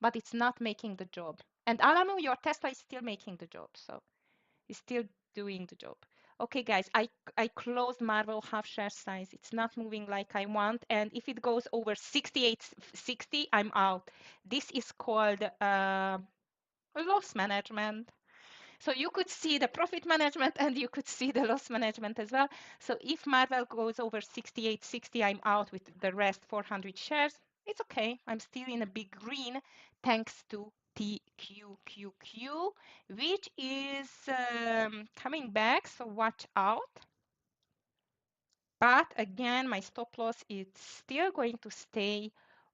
but it's not making the job. And Alamo, your Tesla is still making the job, so it's still doing the job. Okay, guys, I closed Marvel half share size. It's not moving like I want, and if it goes over 68.60, I'm out. This is called loss management. So you could see the profit management and you could see the loss management as well. So if Marvel goes over 68.60, I'm out with the rest 400 shares. It's okay. I'm still in a big green thanks to TQQQ, which is coming back. So watch out. But again, my stop loss is still going to stay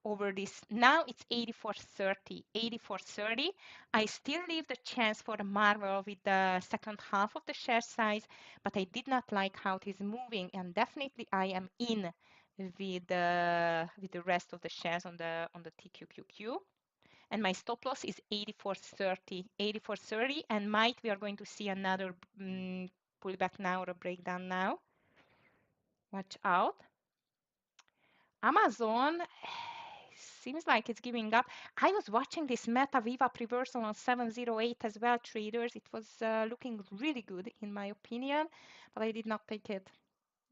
over this. Now it's 84.30, 84.30. I still leave the chance for the Marvel with the second half of the share size, but I did not like how it is moving, and definitely I am in with the rest of the shares on the TQQQ. And my stop loss is 84.30, 84.30, and might we are going to see another pullback now or a breakdown now. Watch out. Amazon seems like it's giving up. I was watching this Meta VWAP reversal on 708 as well, traders. It was looking really good in my opinion, but I did not take it.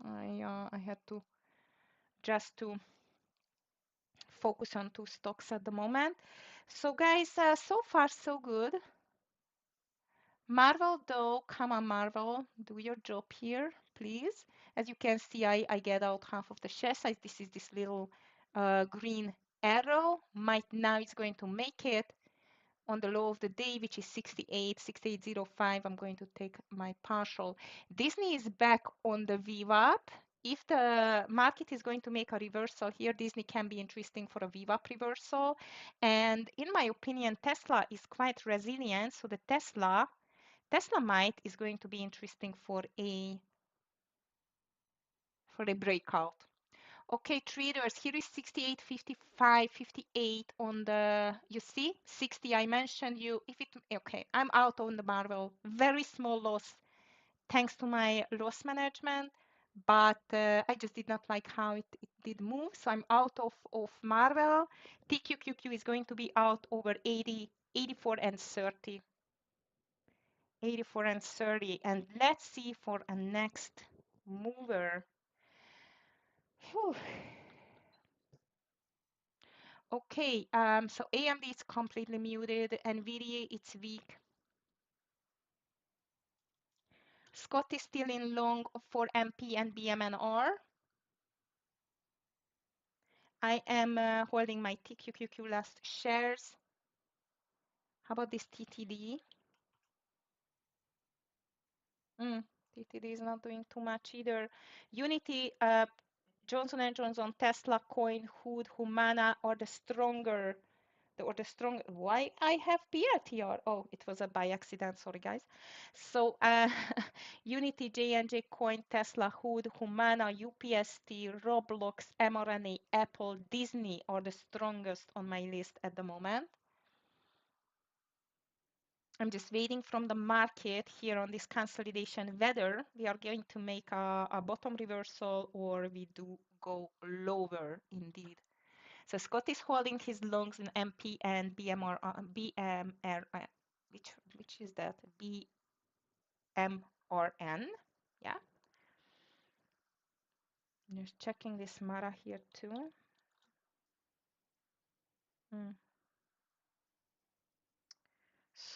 I had to just to focus on two stocks at the moment. So guys, so far so good. Marvel though, come on Marvel, do your job here, please. As you can see, I get out half of the share size. This is this little green arrow might now is going to make it on the low of the day, which is 68, 68.05. I'm going to take my partial. Disney is back on the VWAP. If the market is going to make a reversal here, Disney can be interesting for a VWAP reversal. And in my opinion, Tesla is quite resilient. So the Tesla might is going to be interesting for a breakout. Okay, traders, here is 68, 55, 58 on the, you see, 60, I mentioned you, if it, okay, I'm out on the Marvel, very small loss, thanks to my loss management, but I just did not like how it did move, so I'm out of Marvel. TQQQ is going to be out over 80, 84 and 30. 84 and 30, and let's see for a next mover. Whew. Okay, so AMD is completely muted, NVIDIA it's weak. Scott is still in long for MP and BMNR. I am holding my TQQQ last shares. How about this TTD? TTD is not doing too much either. Unity, Johnson & Johnson, Tesla, Coin, Hood, Humana are the stronger why I have PLTR. Oh, it was a by accident, sorry guys. So Unity, J&J, Coin, Tesla, Hood, Humana, UPST, Roblox, mRNA, Apple, Disney are the strongest on my list at the moment. I'm just waiting from the market here on this consolidation whether we are going to make a bottom reversal or we do go lower indeed. So Scott is holding his longs in MP and BMR, BMR, which is that? BMRN. Yeah. Just checking this Mara here too.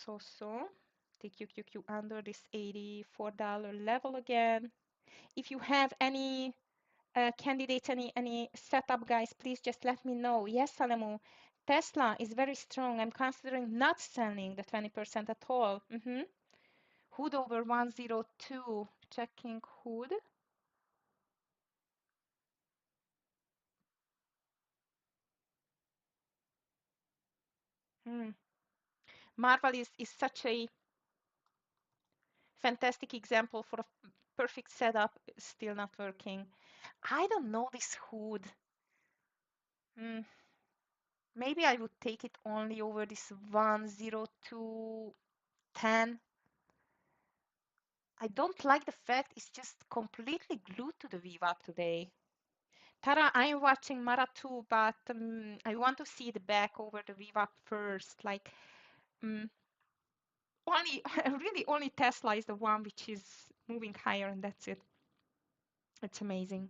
So TQQQ under this $84 level again. If you have any candidates, any setup guys, please just let me know. Yes, Salamu. Tesla is very strong. I'm considering not selling the 20% at all. Hood over 102. Checking Hood. Marvel is such a fantastic example for a perfect setup, still not working. I don't know this Hood. Maybe I would take it only over this 102.10. I don't like the fact it's just completely glued to the VWAP today. Tara, I'm watching Mara too, but I want to see the back over the VWAP first. Like, only really only Tesla is the one which is moving higher, and that's it. It's amazing.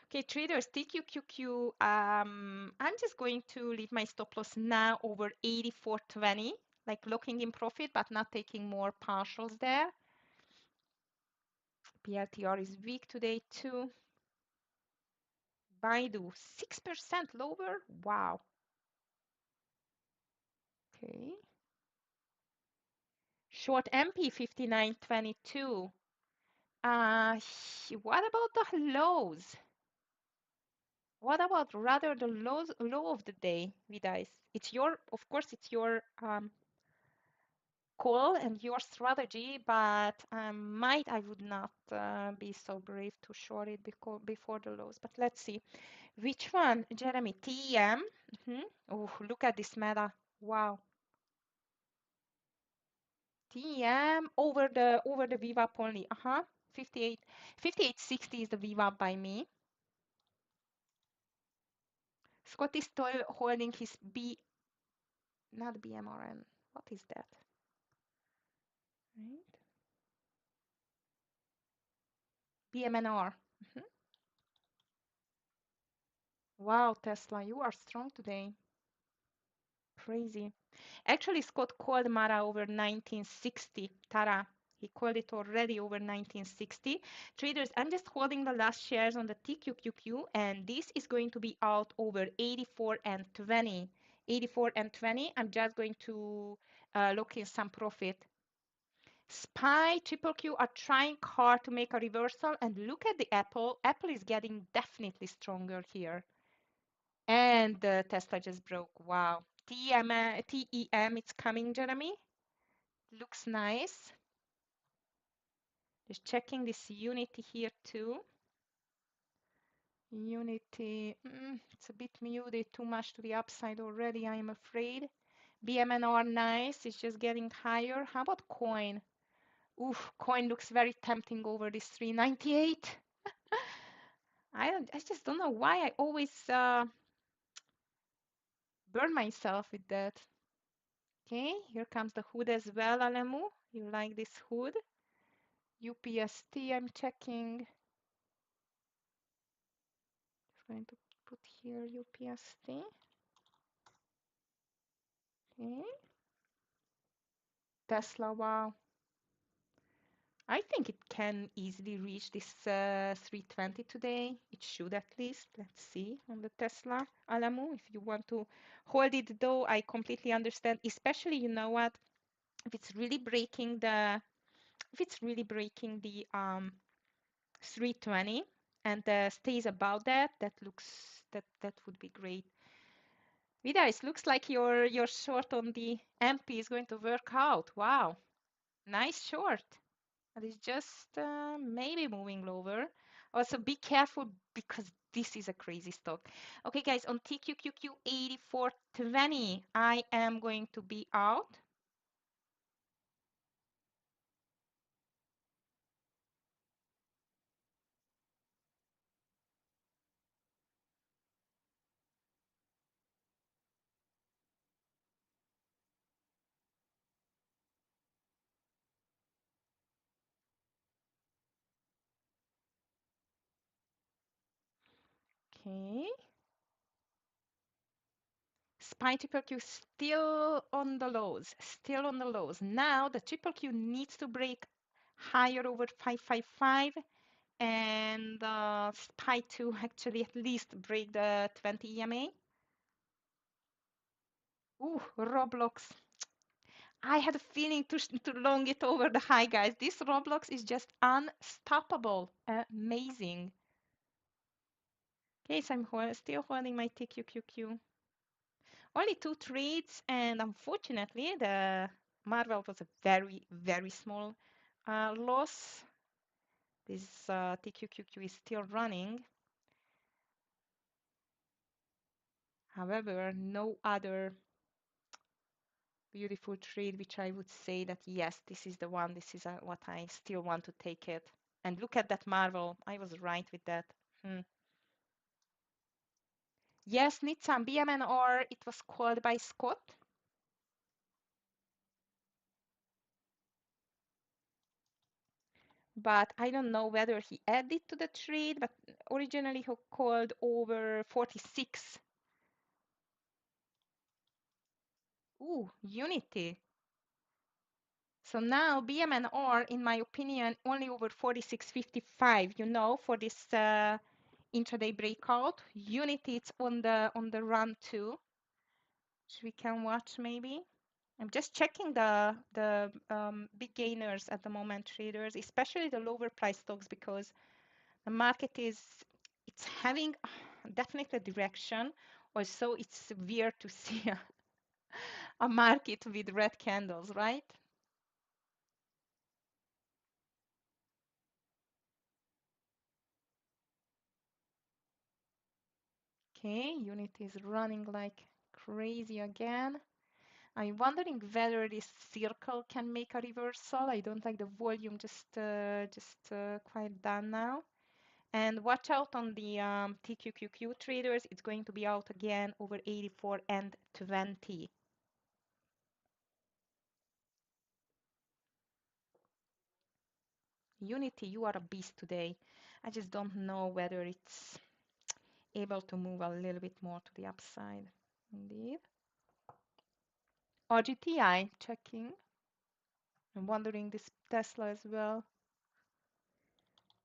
Okay, traders, TQQQ. I'm just going to leave my stop loss now over 84.20, like looking in profit, but not taking more partials there. PLTR is weak today too. Baidu, 6% lower. Wow. Okay. Short MP 59.22. What about the lows? What about rather the low of the day, Vidice? It's your, of course, it's your call and your strategy, but I would not be so brave to short it before the lows. But let's see. Which one, Jeremy? TEM? Oh, look at this meta. Wow. TEM over the VWAP only. 58.60 is the VWAP by me. Scott is still holding his not BMRN. What is that? Right. BMNR. Wow, Tesla, you are strong today. Crazy. Actually, Scott called Mara over 1960. Tara, He called it already over 1960. Traders, I'm just holding the last shares on the TQQQ, and this is going to be out over 84 and 20. 84 and 20. I'm just going to lock in some profit. SPY, Triple Q are trying hard to make a reversal, and look at the Apple. Apple is getting definitely stronger here. And Tesla just broke. Wow. TEM, it's coming, Jeremy. Looks nice. Just checking this Unity here too. Unity, it's a bit muted, too much to the upside already, I'm afraid. BMNR nice, it's just getting higher. How about coin? Oof, coin looks very tempting over this 398. I just don't know why I always burn myself with that. Okay, here comes the hood as well, Alemu. You like this hood? UPST, I'm checking. Just going to put here UPST. Okay. Tesla, wow. I think it can easily reach this 320 today. It should at least. Let's see on the Tesla. Alamu, if you want to hold it though, I completely understand. Especially, you know what? If it's really breaking the 320 and stays above that, that would be great. Vida, it looks like your short on the MP is going to work out. Wow, nice short. And it's just maybe moving lower. Also, be careful because this is a crazy stock. Okay, guys, on TQQQ 8420, I am going to be out. Okay. SPY triple Q still on the lows, still on the lows. Now the triple Q needs to break higher over 555 and SPY 2 actually at least break the 20 EMA. Ooh, Roblox. I had a feeling to long it over the high, guys. This Roblox is just unstoppable. Amazing. Okay, so I'm still holding my TQQQ. Only two trades, and unfortunately, the Marvel was a very, very small loss. This TQQQ is still running. However, no other beautiful trade which I would say that yes, this is the one, this is what I still want to take it. And look at that Marvel. I was right with that. Yes, need some BMNR. It was called by Scott. But I don't know whether he added to the trade, but originally he called over 46. Ooh, Unity. So now BMNR, in my opinion, only over 46.55, you know, for this intraday breakout. Unity, it's on the run too, which we can watch maybe. I'm just checking the big gainers at the moment, traders, especially the lower price stocks, because the market it's having definitely a direction. Also, it's weird to see a market with red candles, right? Okay, unit is running like crazy again. I'm wondering whether this circle can make a reversal. I don't like the volume just quite done now. And watch out on the TQQQ traders. It's going to be out again over 84 and 20. Unity, you are a beast today. I just don't know whether it's able to move a little bit more to the upside. Indeed. RGTI checking. I'm wondering this Tesla as well.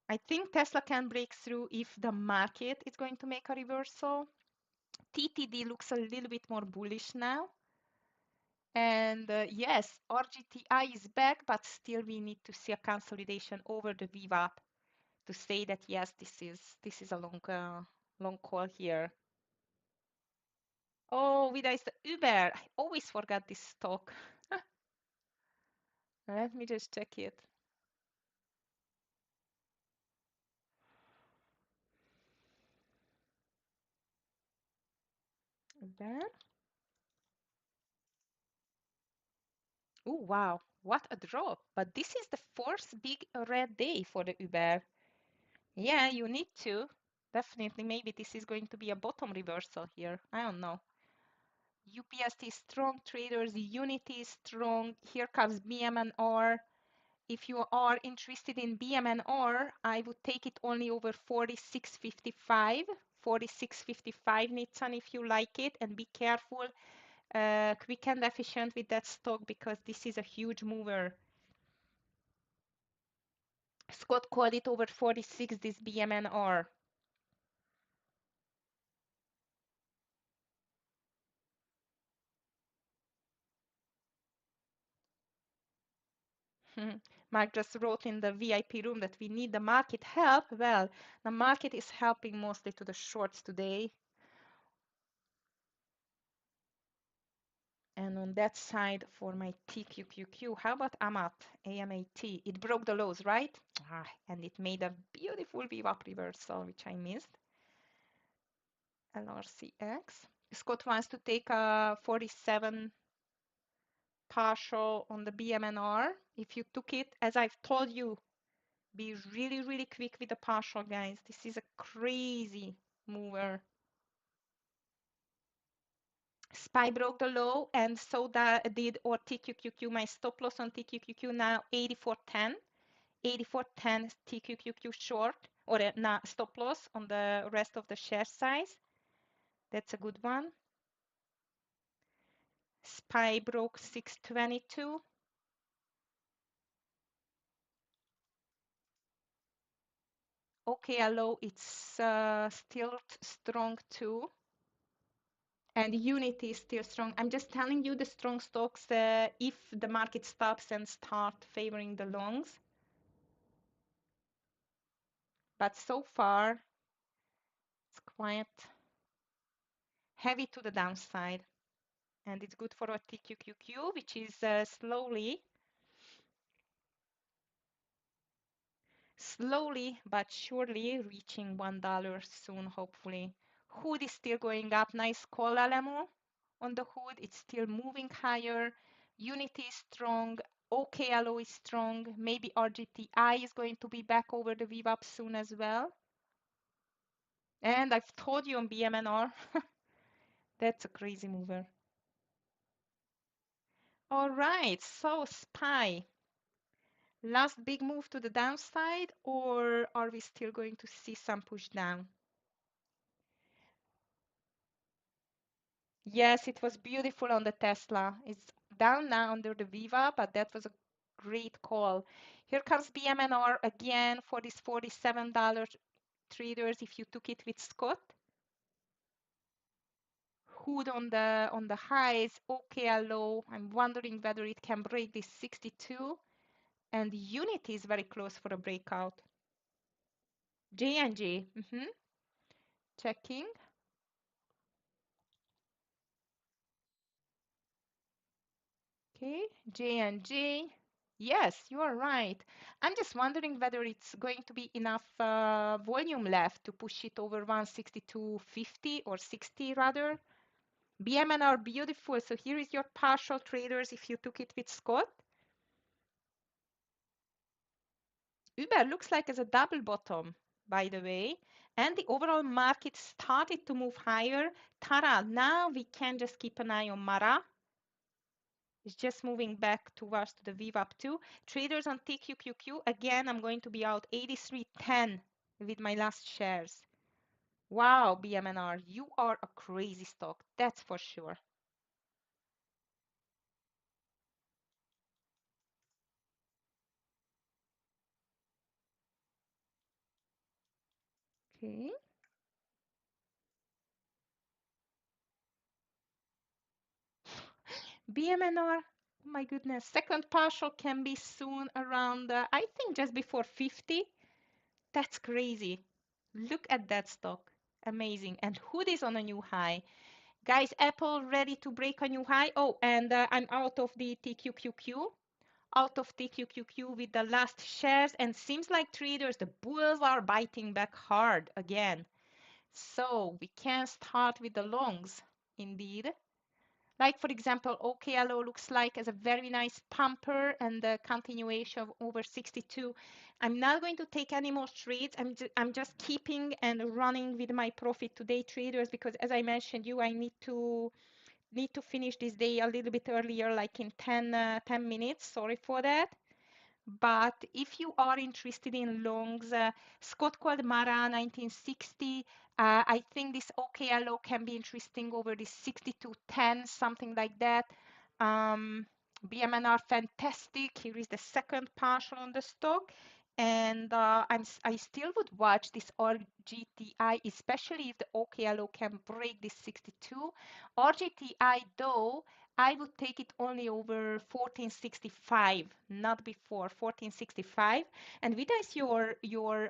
I think Tesla can break through if the market is going to make a reversal. TTD looks a little bit more bullish now. And yes, RGTI is back, but still we need to see a consolidation over the VWAP to say that yes, this is a long call here. Oh, Vida is the Uber. I always forgot this stock. Let me just check it. Uber. Oh, wow. What a drop. But this is the fourth big red day for the Uber. Yeah, you need to. Definitely, maybe this is going to be a bottom reversal here. I don't know. UPST is strong, traders, Unity is strong. Here comes BMNR. If you are interested in BMNR, I would take it only over 46.55. 46.55, Nitsan, if you like it, and be careful, quick and efficient with that stock because this is a huge mover. Scott called it over 46, this BMNR. Mark just wrote in the VIP room that we need the market help. Well, the market is helping mostly to the shorts today. And on that side for my TQQQ, how about AMAT, AMAT? It broke the lows, right? And it made a beautiful VWAP reversal, which I missed. LRCX. Scott wants to take a 47 partial on the BMNR. If you took it, as I've told you, be really, really quick with the partial, guys. This is a crazy mover. SPY broke the low, and so that did or TQQQ. My stop loss on TQQQ now 84.10. 84.10 TQQQ short, or stop loss on the rest of the share size. That's a good one. SPY broke 622. Okay, low, it's still strong too. And Unity is still strong. I'm just telling you the strong stocks if the market stops and start favoring the longs. But so far, it's quite heavy to the downside. And it's good for a TQQQ, which is slowly but surely reaching $1 soon, hopefully. Hood is still going up. Nice call, Alamo. On the hood, it's still moving higher. Unity is strong. OKLO is strong. Maybe RGTI is going to be back over the VWAP soon as well. And I've told you on BMNR, that's a crazy mover. All right, so SPY. Last big move to the downside, or are we still going to see some push down? Yes, it was beautiful on the Tesla. It's down now under the Viva, but that was a great call. Here comes BMNR again for this $47 traders if you took it with Scott. Hood on the highs, OKL low. I'm wondering whether it can break this 62. And Unity is very close for a breakout. J&J, checking. Okay, J&J. Yes, you are right. I'm just wondering whether it's going to be enough volume left to push it over 162.50 or 60 rather. BMN are beautiful. So here is your partial traders if you took it with Scott. Uber looks like as a double bottom, by the way. And the overall market started to move higher. Tara, now we can just keep an eye on Mara. It's just moving back towards to the VWAP too. Traders on TQQQ, again, I'm going to be out 83.10 with my last shares. Wow, BMNR, you are a crazy stock, that's for sure. Okay. BMNR, oh my goodness, second partial can be soon around, I think just before 50. That's crazy. Look at that stock. Amazing. And Hood is on a new high. Guys, Apple ready to break a new high. Oh, and I'm out of the TQQQ. Out of TQQQ with the last shares. And seems like traders, the bulls are biting back hard again. So we can start with the longs, indeed. Like for example, OKLO looks like as a very nice pumper and the continuation of over 62. I'm not going to take any more trades. I'm just keeping and running with my profit today, traders, because as I mentioned you, I need to finish this day a little bit earlier, like in 10 minutes. Sorry for that. But if you are interested in longs, Scott called Mara 1960. I think this OKLO can be interesting over this 6210, something like that. BMNR fantastic. Here is the second partial on the stock. And I still would watch this RGTI, especially if the OKLO can break this 62. RGTI though, I would take it only over 1465, not before 1465. And Vidas, your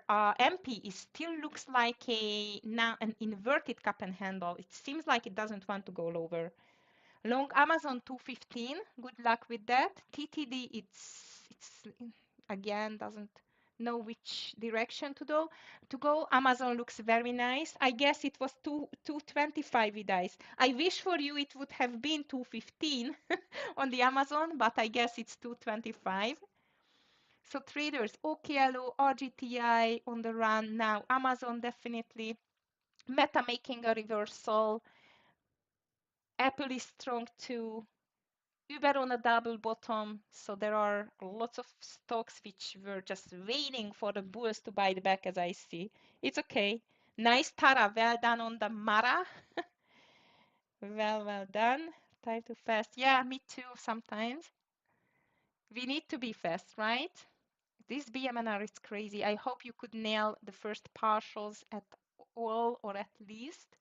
MP is still looks like a now an inverted cup and handle. It seems like it doesn't want to go lower. Long Amazon 215. Good luck with that. TTD, it's again doesn't know which direction to go. Amazon looks very nice. I guess it was 225 Vidas. I wish for you it would have been 215 on the Amazon, but I guess it's 225. So traders, OKLO, RGTI on the run now. Amazon definitely. Meta making a reversal. Apple is strong too. Uber on a double bottom. So there are lots of stocks which were just waiting for the bulls to buy the back, as I see. It's okay. Nice Tara. Well done on the Mara. Well done. Time to fast. Yeah, me too sometimes. We need to be fast, right? This BMNR is crazy. I hope you could nail the first partials at all or at least.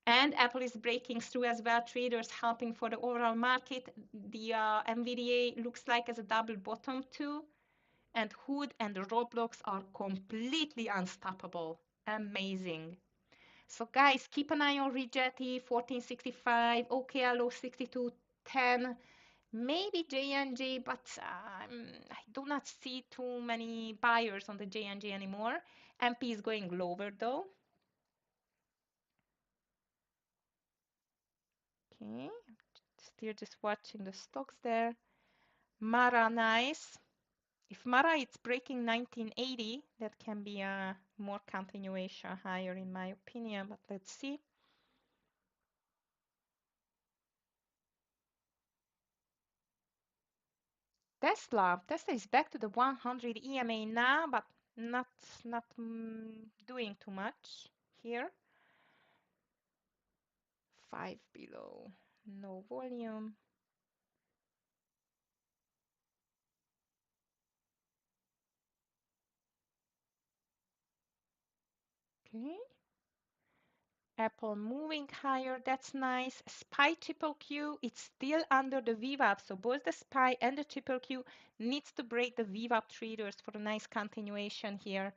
And Apple is breaking through as well. Traders helping for the overall market. The NVDA looks like as a double bottom too. And Hood and Roblox are completely unstoppable. Amazing. So guys, keep an eye on Rigetti 1465, OKLO 6210, maybe J&J, but I do not see too many buyers on the J&J anymore. MP is going lower though. Okay, still just watching the stocks there. Mara, nice. If Mara is breaking 1980, that can be a more continuation higher in my opinion, but let's see. Tesla is back to the 100 EMA now, but not doing too much here. 5 below, no volume. Okay. Apple moving higher, that's nice. SPY triple Q, it's still under the VWAP, so both the SPY and the triple Q needs to break the VWAP traders for a nice continuation here.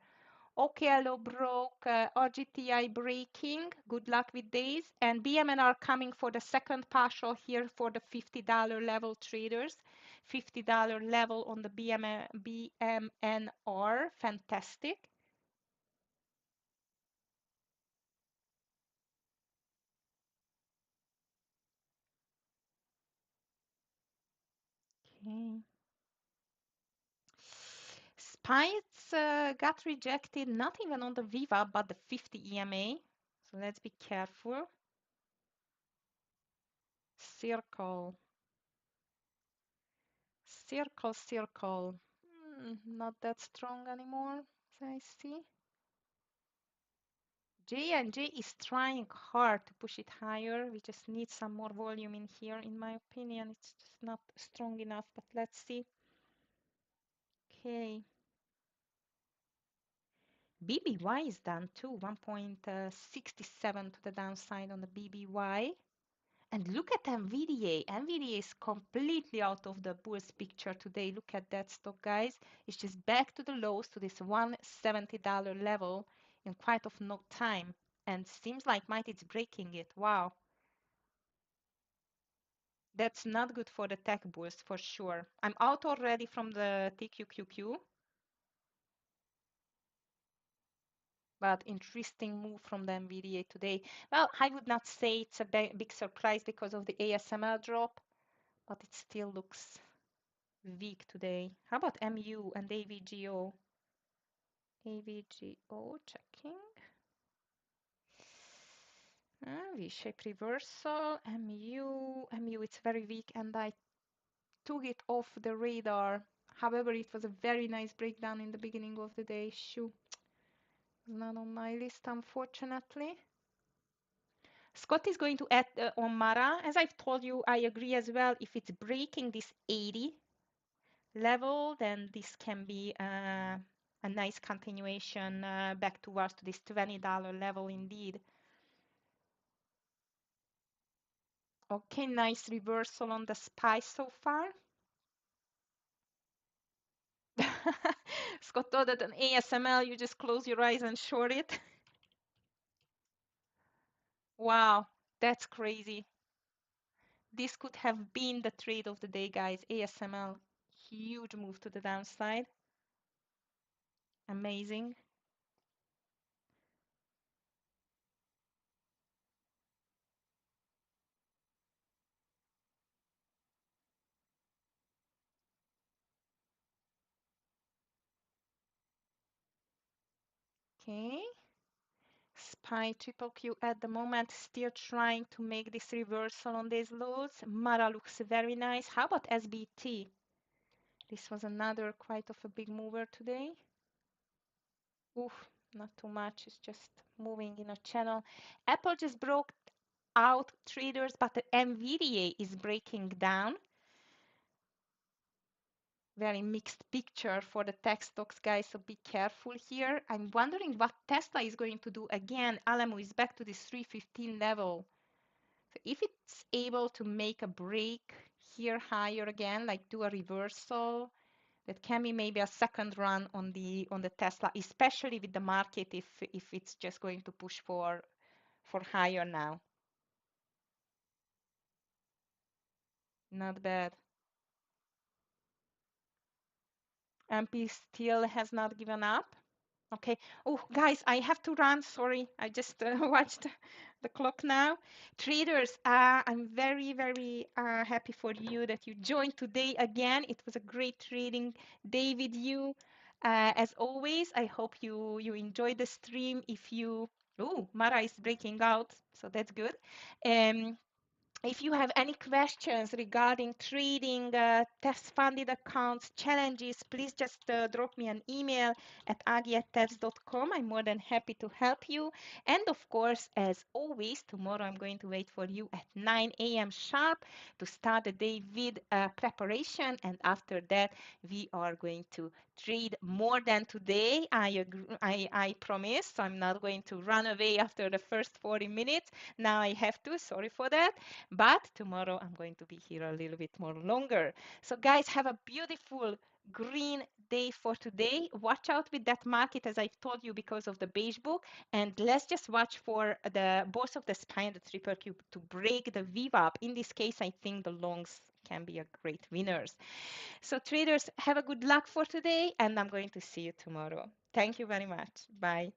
OKLO broke, RGTI breaking, good luck with these, and BMNR coming for the second partial here for the $50 level traders. $50 level on the BMNR, fantastic. Okay. Spites got rejected, not even on the Viva, but the 50 EMA. So let's be careful. Circle. Circle, circle. Not that strong anymore, as I see. J&J is trying hard to push it higher. We just need some more volume in here, in my opinion. It's just not strong enough, but let's see. Okay. BBY is down too, 1.67 to the downside on the BBY. And look at NVDA. NVDA is completely out of the bulls picture today. Look at that stock, guys. It's just back to the lows, to this $170 level in quite of no time. And seems like might it's breaking it. Wow. That's not good for the tech bulls for sure. I'm out already from the TQQQ. But interesting move from the NVDA today. Well, I would not say it's a big surprise because of the ASML drop, but it still looks weak today. How about MU and AVGO? AVGO checking. V-shape reversal. MU, it's very weak, and I took it off the radar. However, it was a very nice breakdown in the beginning of the day. Shoo. It's not on my list, unfortunately. Scott is going to add on Mara. As I've told you, I agree as well. If it's breaking this 80 level, then this can be a nice continuation back towards to this $20 level indeed. Okay, nice reversal on the SPY so far. Scott thought that an ASML, you just close your eyes and short it. Wow, that's crazy. This could have been the trade of the day, guys. ASML, huge move to the downside. Amazing. Okay. SPY triple Q at the moment still trying to make this reversal on these lows. Mara looks very nice. How about SBT? This was another quite of a big mover today. Oof, not too much. It's just moving in a channel. Apple just broke out traders, but the NVDA is breaking down. Very mixed picture for the tech stocks, guys, so be careful here. I'm wondering what Tesla is going to do again. Alamo is back to this 315 level. So if it's able to make a break here higher again, like do a reversal, that can be maybe a second run on the Tesla, especially with the market if it's just going to push for higher now. Not bad. MP still has not given up. Okay. Oh, guys, I have to run. Sorry, I just watched the clock now. Traders, I'm very, very happy for you that you joined today again. It was a great trading day with you. As always, I hope you enjoyed the stream. If you, oh, Mara is breaking out, so that's good. Um, if you have any questions regarding trading, test-funded accounts, challenges, please just drop me an email at agi@tefs.com. I'm more than happy to help you. And of course, as always, tomorrow I'm going to wait for you at 9 a.m. sharp to start the day with preparation. And after that, we are going to trade more than today. I promise. So I'm not going to run away after the first 40 minutes. Now I have to. Sorry for that. But tomorrow I'm going to be here a little bit more longer. So guys, have a beautiful green day for today. Watch out with that market, as I've told you, because of the beige book. And let's just watch for the both of the SPY and the triple Q to break the VWAP. In this case, I think the longs can be a great winners. So traders, have a good luck for today, and I'm going to see you tomorrow. Thank you very much. Bye.